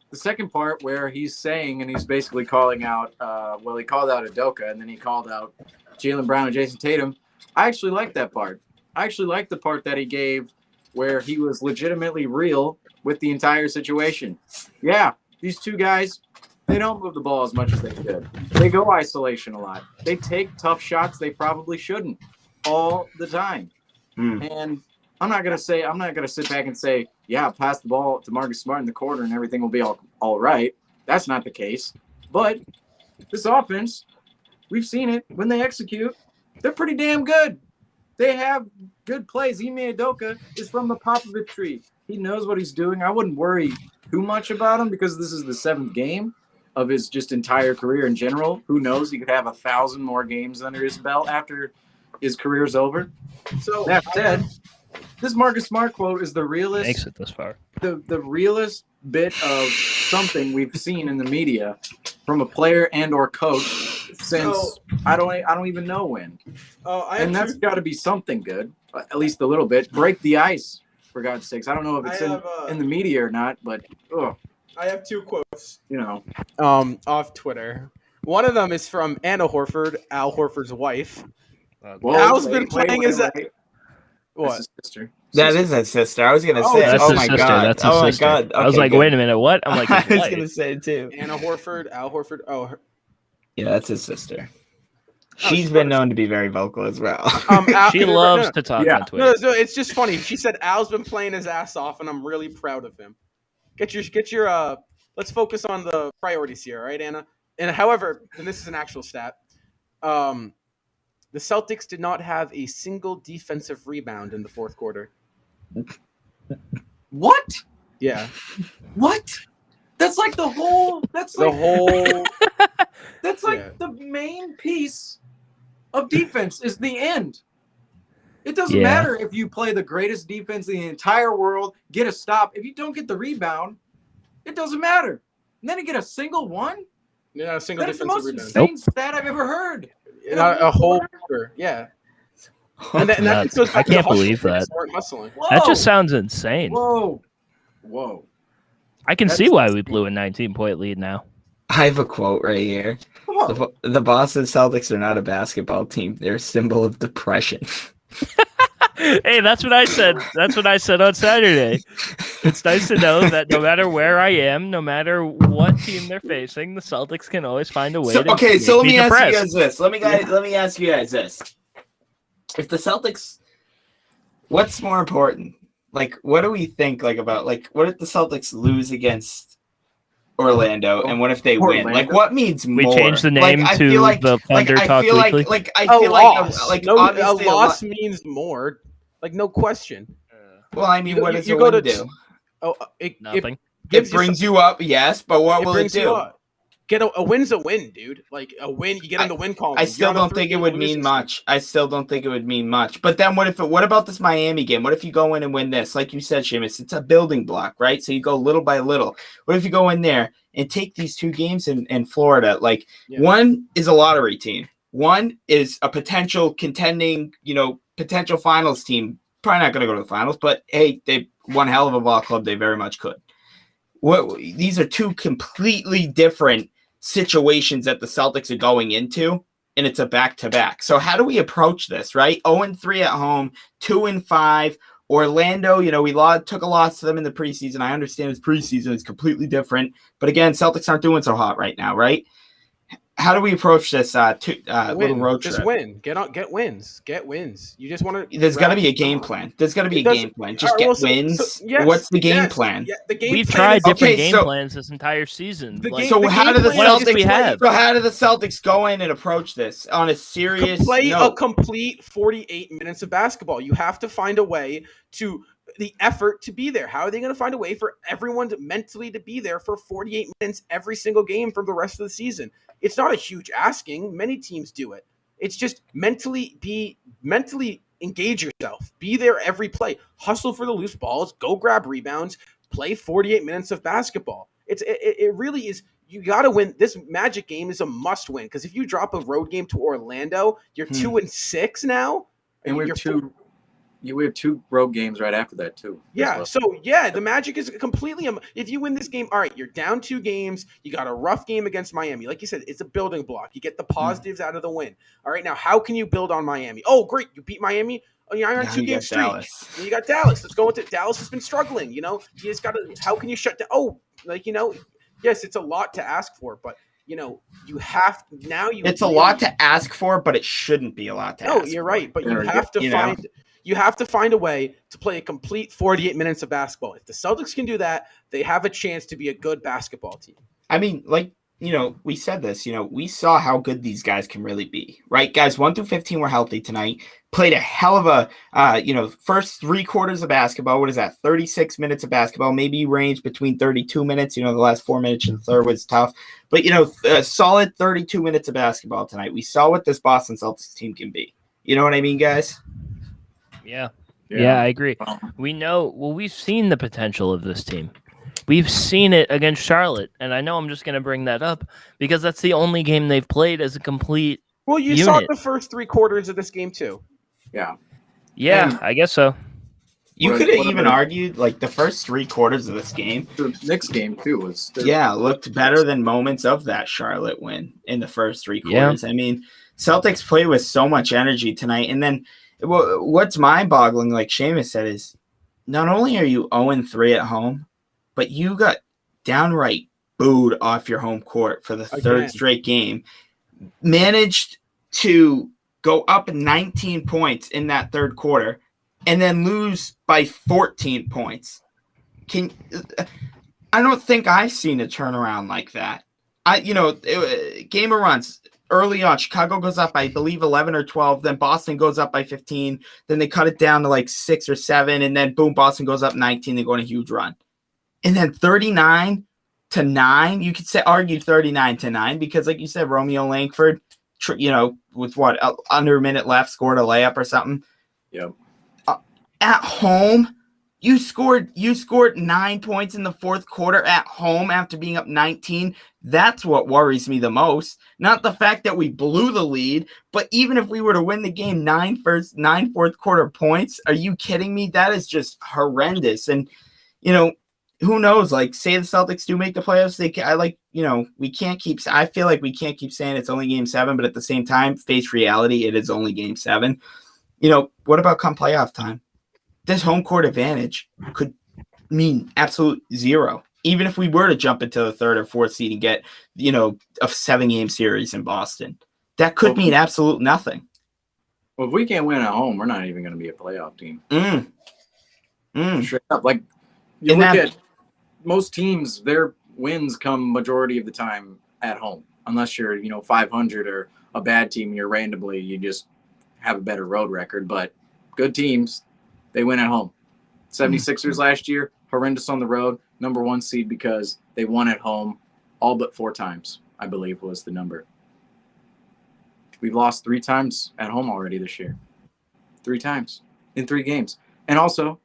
the second part where he's saying, and he's basically calling out, he called out Udoka, and then he called out Jaylen Brown and Jason Tatum. I actually like that part. I actually like the part that he gave where he was legitimately real with the entire situation. Yeah, these two guys, they don't move the ball as much as they should. They go isolation a lot. They take tough shots they probably shouldn't all the time. And I'm not gonna sit back and say, yeah, pass the ball to Marcus Smart in the corner and everything will be all right. That's not the case. But this offense, we've seen it when they execute, they're pretty damn good. They have good plays. Ime Udoka is from the Popovich tree. He knows what he's doing. I wouldn't worry too much about him because this is the 7th game of his just entire career in general. Who knows? He could have 1,000 more games under his belt after his career's over. So that said, this Marcus Smart quote is the realest. Makes it this far. The realest bit of something we've seen in the media from a player and or coach since I don't even know when. And that's got to be something good, at least a little bit. Break the ice, for God's sakes. I don't know if it's in the media or not, but I have 2 quotes. Off Twitter. One of them is from Anna Horford, Al Horford's wife. Al's been playing as a what? That's his sister. That is his sister. I was gonna say. That's oh his my sister. god. That's his oh sister. my god. Okay, I was like, good. wait a minute, what? I'm like, I was gonna say it too. Anna Horford, Al Horford. Yeah, that's his sister. She's been known to be very vocal as well. She loves to talk on Twitter. No, it's just funny. She said Al's been playing his ass off, and I'm really proud of him. Get your. Let's focus on the priorities here, all right, Anna? And however, and this is an actual stat. The Celtics did not have a single defensive rebound in the 4th quarter. What? Yeah. What? That's like the whole. That's like the whole. That's like the main piece of defense is the end. It doesn't matter if you play the greatest defense in the entire world, get a stop. If you don't get the rebound, it doesn't matter. And then you get a single one? Yeah, a single That's the defensive most rebound. insane stat I've ever heard. Not a whole quarter. Yeah. And that just goes I back to can't the hustle. believe They that. just weren't hustling. Whoa. That just sounds insane. Whoa. I can That's see why we insane. blew a 19-point lead now. I have a quote right here. Whoa. The Boston Celtics are not a basketball team. They're a symbol of depression. Hey, that's what I said. That's what I said on Saturday. It's nice to know that no matter where I am, no matter what team they're facing, the Celtics can always find a way to So make let me me ask depressed. you guys this. Let me ask you guys this. If the Celtics, what's more important? Like, what do we think about what if the Celtics lose against Orlando, and what if they win? Like, what means more? We changed the name I to feel like, the Thunder Talk feel Weekly. I feel A obviously loss means more. Like, no question. Well, I mean, what does you a go win to- do? Oh, Nothing. It brings you up, yes, but what will it brings you do? up. Get a win's a win, dude. Like a win, you get in the win column. I still don't think it would mean much. I still don't think it would mean much. But then what about this Miami game? What if you go in and win this? Like you said, Seamus, it's a building block, right? So you go little by little. What if you go in there and take these two games in Florida? Like, one is a lottery team. One is a potential contending, potential finals team. Probably not going to go to the finals, but hey, they one hell of a ball club. They very much could. These are two completely different situations that the Celtics are going into, and it's a back-to-back. So how do we approach this, right? 0-3 at home, 2-5. Orlando, we took a loss to them in the preseason. I understand it's preseason. It's completely different. But again, Celtics aren't doing so hot right now, right? How do we approach this little road trip? Just win. Get wins. Get wins. You just want to. There's got to be a game plan. Just get wins. What's the game plan? Yeah, the game We've plan tried is- different game plans this entire season. So how do the Celtics go in and approach this on a serious play note? a complete 48 minutes of basketball? You have to find a way to the effort to be there. How are they going to find a way for everyone to mentally to be there for 48 minutes every single game for the rest of the season? It's not a huge asking. Many teams do it. It's just mentally engage yourself. Be there every play. Hustle for the loose balls. Go grab rebounds. Play 48 minutes of basketball. It really is. You got to win. This Magic game is a must win, because if you drop a road game to Orlando, you're 2-6 now. And we have two road games right after that too. Yeah. So the Magic is completely. If you win this game, all right, you're down 2 games. You got a rough game against Miami. Like you said, it's a building block. You get the positives out of the win. All right. Now, how can you build on Miami? Oh, great, you beat Miami. Oh, you're on a 2-game streak. And you got Dallas. Let's go with it. Dallas has been struggling. You just got to. How can you shut down? Oh, yes, it's a lot to ask for, but. You have now. It's a lot to ask for, but it shouldn't be a lot to ask. No, you're right, but you have to find. You have to find a way to play a complete 48 minutes of basketball. If the Celtics can do that, they have a chance to be a good basketball team. I mean, we said this, we saw how good these guys can really be, right? Guys, 1 through 15 were healthy tonight, played a hell of a, first 3 quarters of basketball. What is that? 36 minutes of basketball, maybe range between 32 minutes. The last 4 minutes in the third was tough, but a solid 32 minutes of basketball tonight. We saw what this Boston Celtics team can be. You know what I mean, guys? Yeah, I agree. We've seen the potential of this team. We've seen it against Charlotte, and I know I'm just going to bring that up because that's the only game they've played as a complete unit. Saw the first 3 quarters of this game too. Yeah, I guess so. You could have even argued the first 3 quarters of this game. The next game too was looked better than moments of that Charlotte win in the first 3 quarters. I mean, Celtics played with so much energy tonight, and then what's mind-boggling, like Seamus said, is not only are you 0-3 at home, but you got downright booed off your home court for the third straight game. Managed to go up 19 points in that third quarter and then lose by 14 points. I don't think I've seen a turnaround like that. Game of runs. Early on, Chicago goes up, I believe, 11 or 12. Then Boston goes up by 15. Then they cut it down to 6 or 7. And then, boom, Boston goes up 19. They go on a huge run. And then 39-9, you could argue 39-9 because, like you said, Romeo Langford, with under a minute left, scored a layup or something. Yep. At home, you scored 9 points in the fourth quarter at home after being up 19. That's what worries me the most. Not the fact that we blew the lead, but even if we were to win the game, 9 fourth quarter points, are you kidding me? That is just horrendous. And who knows? Like, say the Celtics do make the playoffs, we can't keep. I feel like we can't keep saying it's only Game 7, but at the same time, face reality, it is only Game 7. What about come playoff time? This home court advantage could mean absolute zero. Even if we were to jump into the third or fourth seed and get, a 7-game series in Boston, that could mean absolute nothing. Well, if we can't win at home, we're not even going to be a playoff team. Straight up. Like, you look at most teams, their wins come majority of the time at home. Unless you're, 500 or a bad team, you just have a better road record. But good teams, they win at home. 76ers last year, horrendous on the road, number 1 seed because they won at home all but 4 times, I believe was the number. We've lost 3 times at home already this year. 3 times in 3 games. And also,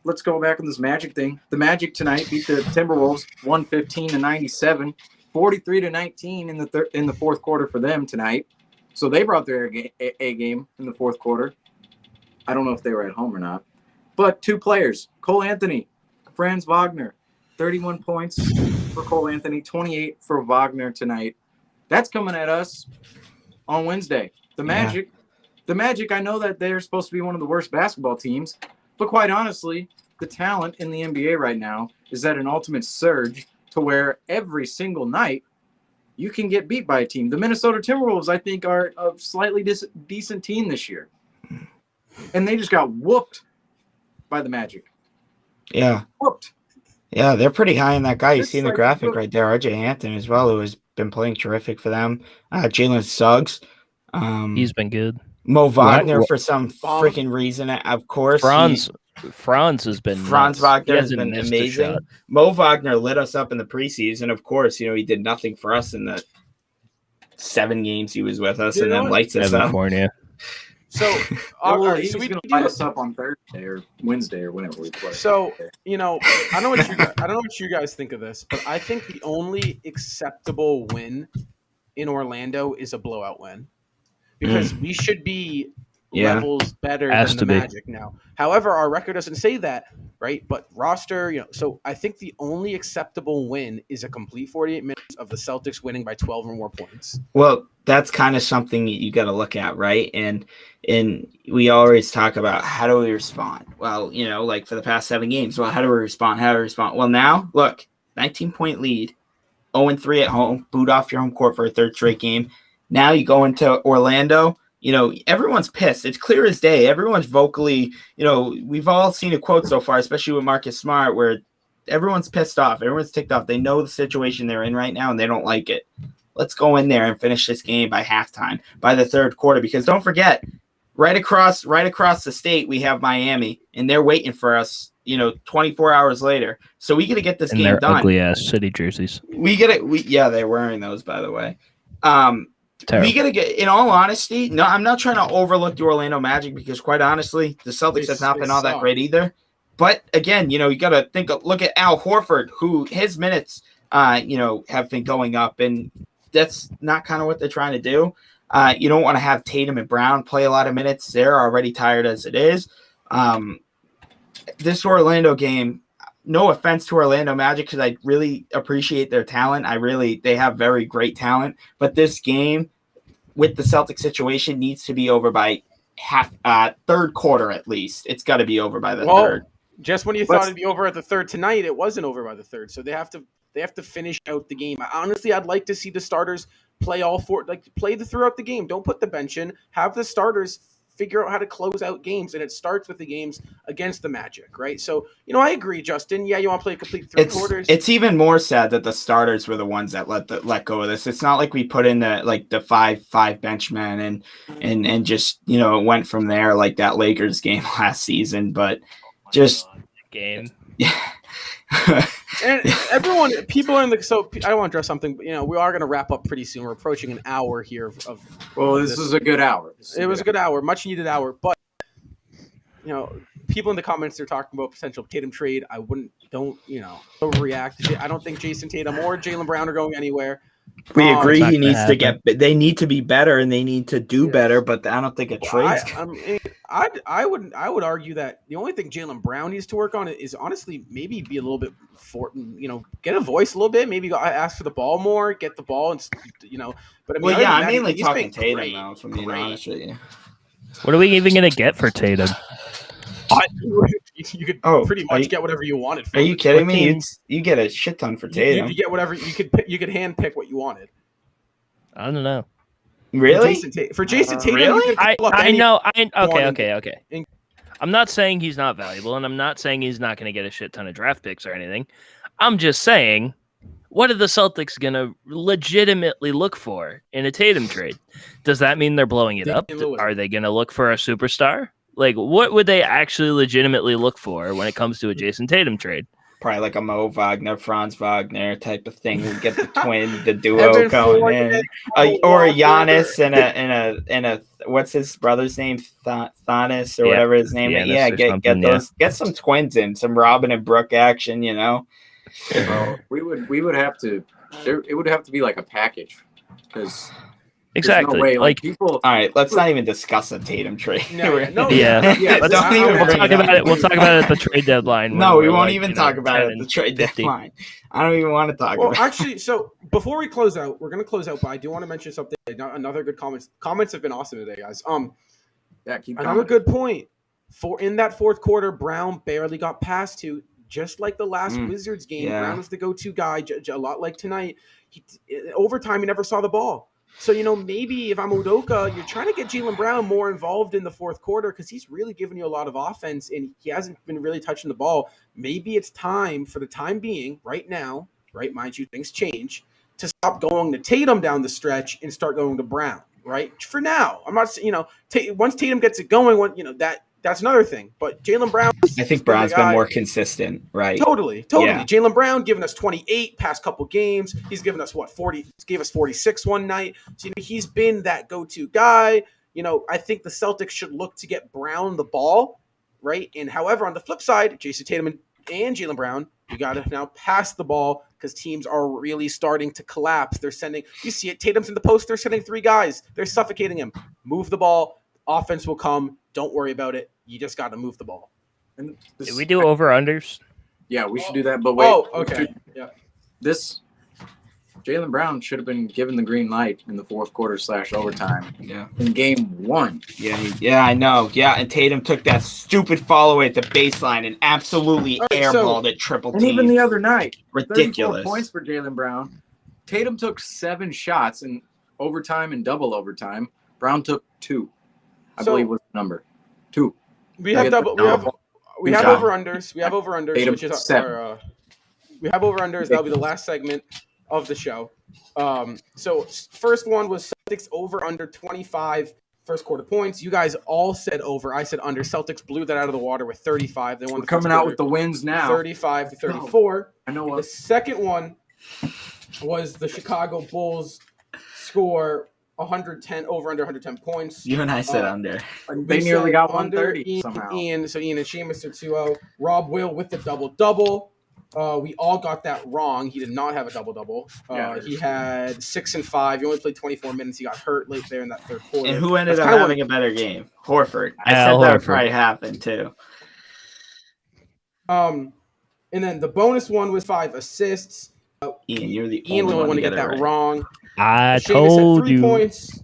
let's go back on this Magic thing. The Magic tonight beat the Timberwolves 115-97, 43-19 in the fourth quarter for them tonight. So they brought their A game in the fourth quarter. I don't know if they were at home or not. But 2 players, Cole Anthony, Franz Wagner, 31 points for Cole Anthony, 28 for Wagner tonight. That's coming at us on Wednesday. The Magic, I know that they're supposed to be one of the worst basketball teams, but quite honestly, the talent in the NBA right now is at an ultimate surge to where every single night you can get beat by a team. The Minnesota Timberwolves, I think, are a slightly decent team this year. And they just got whooped by the Magic. Yeah. Whooped. Yeah, they're pretty high in that guy. You see in the graphic right there, RJ Hampton as well, who has been playing terrific for them. Jalen Suggs. He's been good. Mo Wagner for some freaking reason, of course. Franz has been Franz Wagner has been missed amazing. Mo Wagner lit us up in the preseason. Of course, he did nothing for us in the 7 games he was with us, and then lights us up. So, he's going to light us up on Thursday or Wednesday or whenever we play. So, I don't know what you guys think of this, but I think the only acceptable win in Orlando is a blowout win, because we should be levels better than the Magic now. However, our record doesn't say that, right? But roster, so I think the only acceptable win is a complete 48 minutes of the Celtics winning by 12 or more points. Well, that's kind of something you got to look at, right? And we always talk about how do we respond? Well, like for the past 7 games, well, how do we respond? Well, now, look, 19-point lead, 0-3 at home, boot off your home court for a 3rd straight game. Now you go into Orlando, everyone's pissed. It's clear as day. Everyone's vocally, we've all seen a quote so far, especially with Marcus Smart, where everyone's pissed off. Everyone's ticked off. They know the situation they're in right now, and they don't like it. Let's go in there and finish this game by halftime, by the 3rd quarter, because don't forget, right across the state, we have Miami, and they're waiting for us, 24 hours later. So we got to get this game done. Ugly ass city jerseys. They're wearing those, by the way. Terrible. We got to get, in all honesty, no, I'm not trying to overlook the Orlando Magic because, quite honestly, the Celtics have not been all that great either. But again, you got to look at Al Horford, who his minutes, have been going up, and that's not kind of what they're trying to do. You don't want to have Tatum and Brown play a lot of minutes. They're already tired as it is. This Orlando game, no offense to Orlando Magic, because I really appreciate their talent. They have very great talent. But this game, with the Celtic situation, needs to be over by 3rd quarter at least. It's got to be over by the 3rd. Just when you thought it'd be over at the 3rd tonight, it wasn't over by the 3rd. So they have to finish out the game. Honestly, I'd like to see the starters play all 4, play throughout the game. Don't put the bench in. Have the starters figure out how to close out games, and it starts with the games against the Magic, right? So, I agree, Justin. Yeah, you want to play a complete 3 quarters. It's even more sad that the starters were the ones that let go of this. It's not like we put in the five benchmen and just it went from there like that Lakers game last season. But just game. Yeah. And people are so I don't want to address something, but we are going to wrap up pretty soon. We're approaching an hour here of this is a good hour. It was a good hour, much needed hour. But people in the comments are talking about potential Tatum trade. I don't overreact. I don't think Jason Tatum or Jaylen Brown are going anywhere. We agree It's not he gonna needs to happen. they need to be better and they need to do Yes. better, but I don't think a trade's I would argue that the only thing Jaylen Brown needs to work on is honestly maybe be a little bit get a voice a little bit, maybe ask for the ball more, get the ball, and But I mean, I'm mainly talking Tatum though, if I'm being honest with you. What are we even gonna get for Tatum? You could Oh, pretty much get whatever you wanted. Are you kidding me? team? You get a shit ton for Tatum. You get whatever you could hand pick what you wanted. I don't know. Really? For Jason Tatum, Really? you could pull up I any- know. wanted. Okay. I'm not saying he's not valuable, and I'm not saying he's not going to get a shit ton of draft picks or anything. I'm just saying, what are the Celtics going to legitimately look for in a Tatum trade? Does that mean they're blowing it up? Are they going to look for a superstar? Like, what would they actually legitimately look for when it comes to a Jason Tatum trade? Probably like a Mo Wagner, Franz Wagner type of thing. We'll get the the duo going in, or a Giannis and a what's his brother's name, Thanos or whatever his name is. Yeah, get some twins in, some Robin and Brooke action. Well, we would have to. It would have to be like a package because. Exactly. No way. Like people. All right, let's not even discuss a Tatum trade. Yeah. Don't even we'll talk about it. We'll talk about it at the trade deadline. No, we won't even talk about it at the trade deadline. I don't even want to talk about it. Actually, so before we close out, we're going to close out, but I do want to mention something. Another good comments. Comments have been awesome today, guys. Keep another good point. In that fourth quarter, Brown barely got past to. Just like the last Wizards game, Brown was the go-to guy. A lot like tonight. Overtime, he never saw the ball. So, maybe if I'm Udoka, you're trying to get Jaylen Brown more involved in the fourth quarter because he's really giving you a lot of offense and he hasn't been really touching the ball. Maybe it's time for the time being, right now, right? Mind you, things change, to stop going to Tatum down the stretch and start going to Brown, right? For now. I'm not, once Tatum gets it going, that's another thing. But Jaylen Brown, I think Brown's been more consistent, right? Totally. Yeah. Jaylen Brown giving us 28 past couple games. He's given us 40. Gave us 46 one night. So he's been that go-to guy. I think the Celtics should look to get Brown the ball, right? And however, on the flip side, Jason Tatum and Jaylen Brown, you got to now pass the ball because teams are really starting to collapse. They're sending. You see it. Tatum's in the post. They're sending 3 guys. They're suffocating him. Move the ball. Offense will come. Don't worry about it. You just got to move the ball. And did we do over-unders? Yeah, we should do that. But wait. Oh, okay. Yeah. This Jaylen Brown should have been given the green light in the fourth quarter / overtime. Yeah. In game 1. Yeah, I know. Yeah, and Tatum took that stupid follow away at the baseline and absolutely airballed it triple team. And even the other night, ridiculous 34 points for Jaylen Brown. Tatum took 7 shots in overtime and double overtime. Brown took 2. I believe was the number 2. We have over-unders. We have over-unders, which is our we have over-unders. That'll be the last segment of the show. So first one was Celtics over/under 25 first quarter points. You guys all said over. I said under. Celtics blew that out of the water with 35. They won. We're coming out with the wins now. 35-34. I know what. The second one was the Chicago Bulls score 110 over under 110 points. You and I said under. They nearly got 130 somehow. Ian and Seamus are 2-0. Rob Will with the double-double. We all got that wrong. He did not have a double-double. He had 6 and 5. He only played 24 minutes. He got hurt late there in that third quarter. And who ended up having a better game? Horford. I said that would probably happen too. And then the bonus one was 5 assists. Ian, you're the Ian only was the one to get it that right. wrong. I Seamus told had 3 you. points.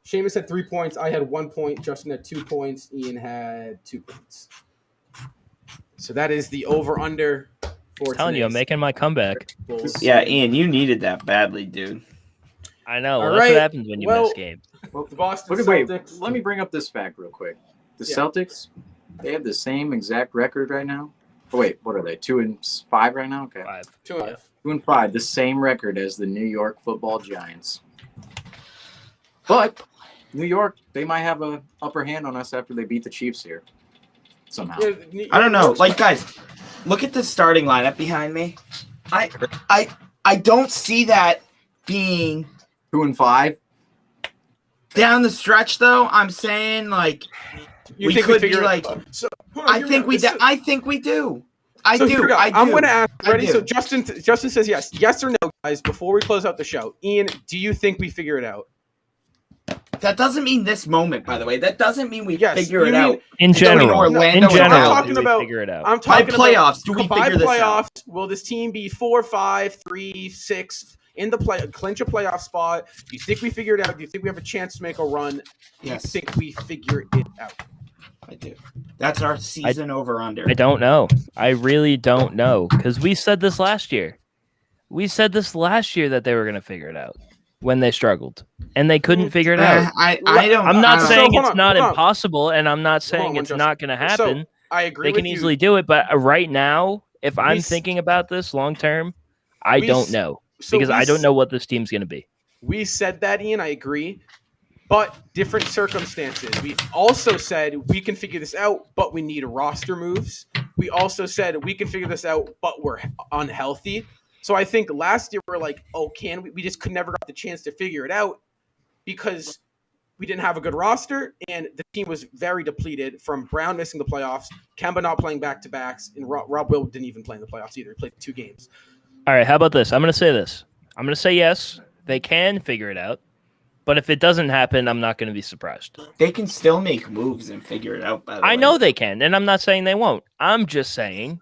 Seamus had 3 points. I had 1 point. Justin had 2 points. Ian had 2 points. So that is the over/under. I'm telling you, I'm making my comeback. Bulls. Yeah, Ian, you needed that badly, dude. I know. All Well, that's right. what happens when you miss games. Well, The Boston wait, Celtics. let me bring up this fact real quick. The Yeah. Celtics, they have the same exact record right now. Oh, wait, what are they? 2 and 5 right now? Okay. 5. 2-5. 2 and 5, the same record as the New York Football Giants. But New York, they might have a upper hand on us after they beat the Chiefs here. Somehow. I don't know. Like, guys, look at the starting lineup behind me. I don't see that being 2 and 5. down the stretch, though. I'm saying, like, We could be like. I think we do. I think we do. I do. I'm going to ask. Ready? do. So Justin says yes. Yes or no, guys? Before we close out the show, Ian, do you think we figure it out? That doesn't mean this moment, by the way. That doesn't mean we figure it out. In general, Orlando I'm talking about figure it out. I'm talking by playoffs. Do we by figure this playoffs, out? will this team be 4, 5, 3, 6 in the clinch a playoff spot? Do you think we figure it out? Do you think we have a chance to make a run? Do you think we figure it out? I do. That's our season over under. I don't know. I really don't know because we said this last year. We said this last year that they were going to figure it out when they struggled and they couldn't figure it out. I don't. I'm not saying So, it's not impossible, and I'm not saying it's not going to happen. So, I agree. They can easily do it, but right now, if I'm thinking about this long term, I don't know because I don't know what this team's going to be. We said that, Ian. I agree. But different circumstances. We also said we can figure this out, but we need roster moves. We also said we can figure this out, but we're unhealthy. So I think last year we were like, oh, can we? We just could never got the chance to figure it out because we didn't have a good roster and the team was very depleted from Brown missing the playoffs, Kemba not playing back-to-backs, and Rob Will didn't even play in the playoffs either. He played 2 games. All right, how about this? I'm going to say this. I'm going to say yes, they can figure it out. But if it doesn't happen, I'm not going to be surprised. They can still make moves and figure it out. By the way, I know they can, and I'm not saying they won't. I'm just saying,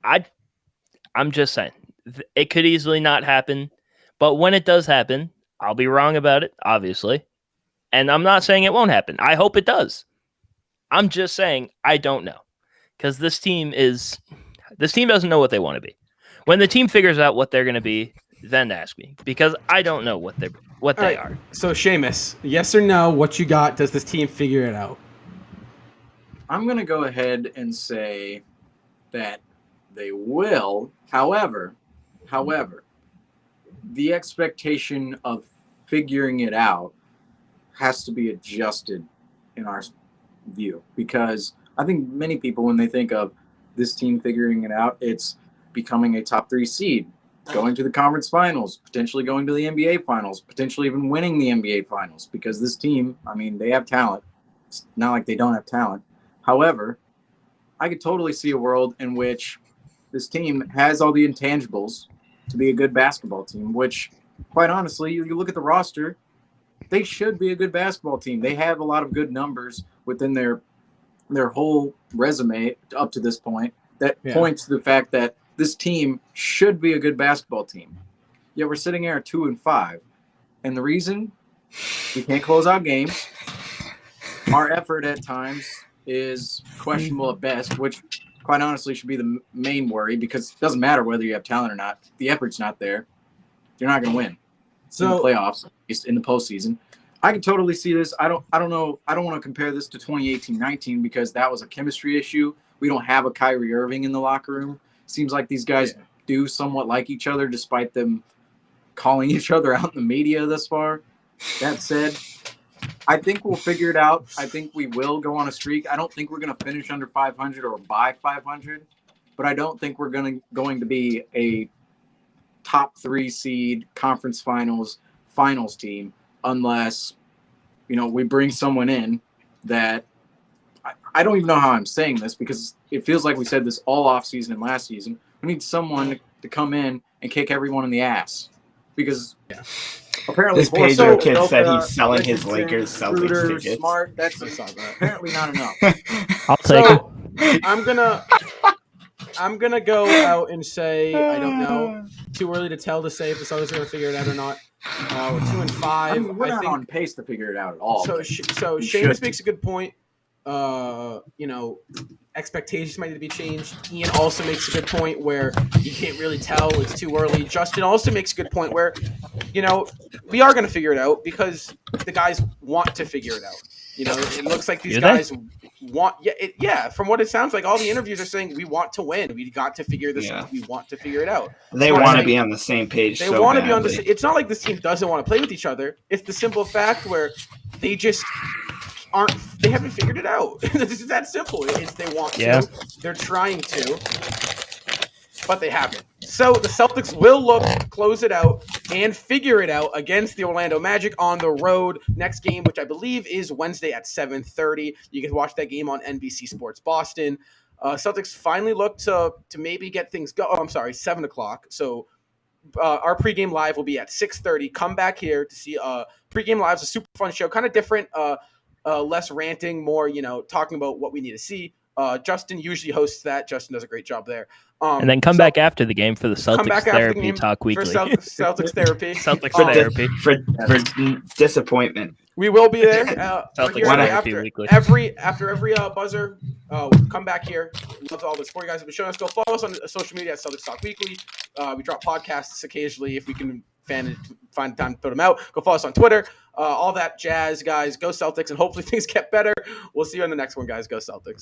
I'm just saying it could easily not happen. But when it does happen, I'll be wrong about it, obviously. And I'm not saying it won't happen. I hope it does. I'm just saying I don't know because this team doesn't know what they want to be. When the team figures out what they're going to be, then ask me because I don't know what they are. So Seamus, yes or no? What you got? Does this team figure it out? I'm going to go ahead and say that they will. However, the expectation of figuring it out has to be adjusted in our view because I think many people, when they think of this team figuring it out, it's becoming a top 3 seed, going to the conference finals, potentially going to the NBA finals, potentially even winning the NBA finals because this team, I mean, they have talent. It's not like they don't have talent. However, I could totally see a world in which this team has all the intangibles to be a good basketball team, which, quite honestly, you look at the roster, they should be a good basketball team. They have a lot of good numbers within their whole resume up to this point that points to the fact that this team should be a good basketball team. Yet we're sitting here at 2-5. And the reason we can't close out games, our effort at times is questionable at best, which quite honestly should be the main worry because it doesn't matter whether you have talent or not. If the effort's not there, you're not going to win. In the playoffs, at least in the postseason. I can totally see this. I don't know. I don't want to compare this to 2018-19 because that was a chemistry issue. We don't have a Kyrie Irving in the locker room. Seems like these guys do somewhat like each other despite them calling each other out in the media thus far. That said, I think we'll figure it out. I think we will go on a streak. I don't think we're going to finish under 500 or by 500, but I don't think we're going to be a top 3 seed conference finals team unless, we bring someone in that I don't even know how I'm saying this because it feels like we said this all offseason and last season. We need someone to come in and kick everyone in the ass because apparently this Pedro kid said he's selling his Lakers Celtics tickets. Smart, that's apparently not enough. I'll take it. I'm gonna go out and say I don't know. Too early to tell to say if the Celtics are gonna figure it out or not. We're 2-5. I mean, we're not on pace to figure it out at all. So Seamus makes a good point. Expectations might need to be changed. Ian also makes a good point where you can't really tell. It's too early. Justin also makes a good point where, we are going to figure it out because the guys want to figure it out. It looks like these guys want. From what it sounds like, all the interviews are saying we want to win. We got to figure this out. We want to figure it out. They want to be on the same page. They want to be on the. It's not like this team doesn't want to play with each other. It's the simple fact where they just they haven't figured it out. It's that simple. It's they want to. They're trying to, but they haven't. So the Celtics will close it out and figure it out against the Orlando Magic on the road. Next game, which I believe is Wednesday at 7:30. You can watch that game on NBC Sports Boston. Celtics finally look to maybe get things go. Oh, I'm sorry, 7 o'clock. So our pregame live will be at 6:30. Come back here to see pregame live is a super fun show, kind of different, less ranting, more talking about what we need to see. Justin usually hosts that. Justin does a great job there. And then come back after the game for the Celtics Therapy Talk Weekly. For Celtics Therapy. Celtics Therapy. For disappointment. We will be there. Celtics Therapy Weekly. After every buzzer, come back here. Love all the sport guys have been showing us. Go follow us on social media at Celtics Talk Weekly. We drop podcasts occasionally if we can find time to put them out. Go follow us on Twitter. All that jazz, guys. Go Celtics, and hopefully things get better. We'll see you on the next one, guys. Go Celtics.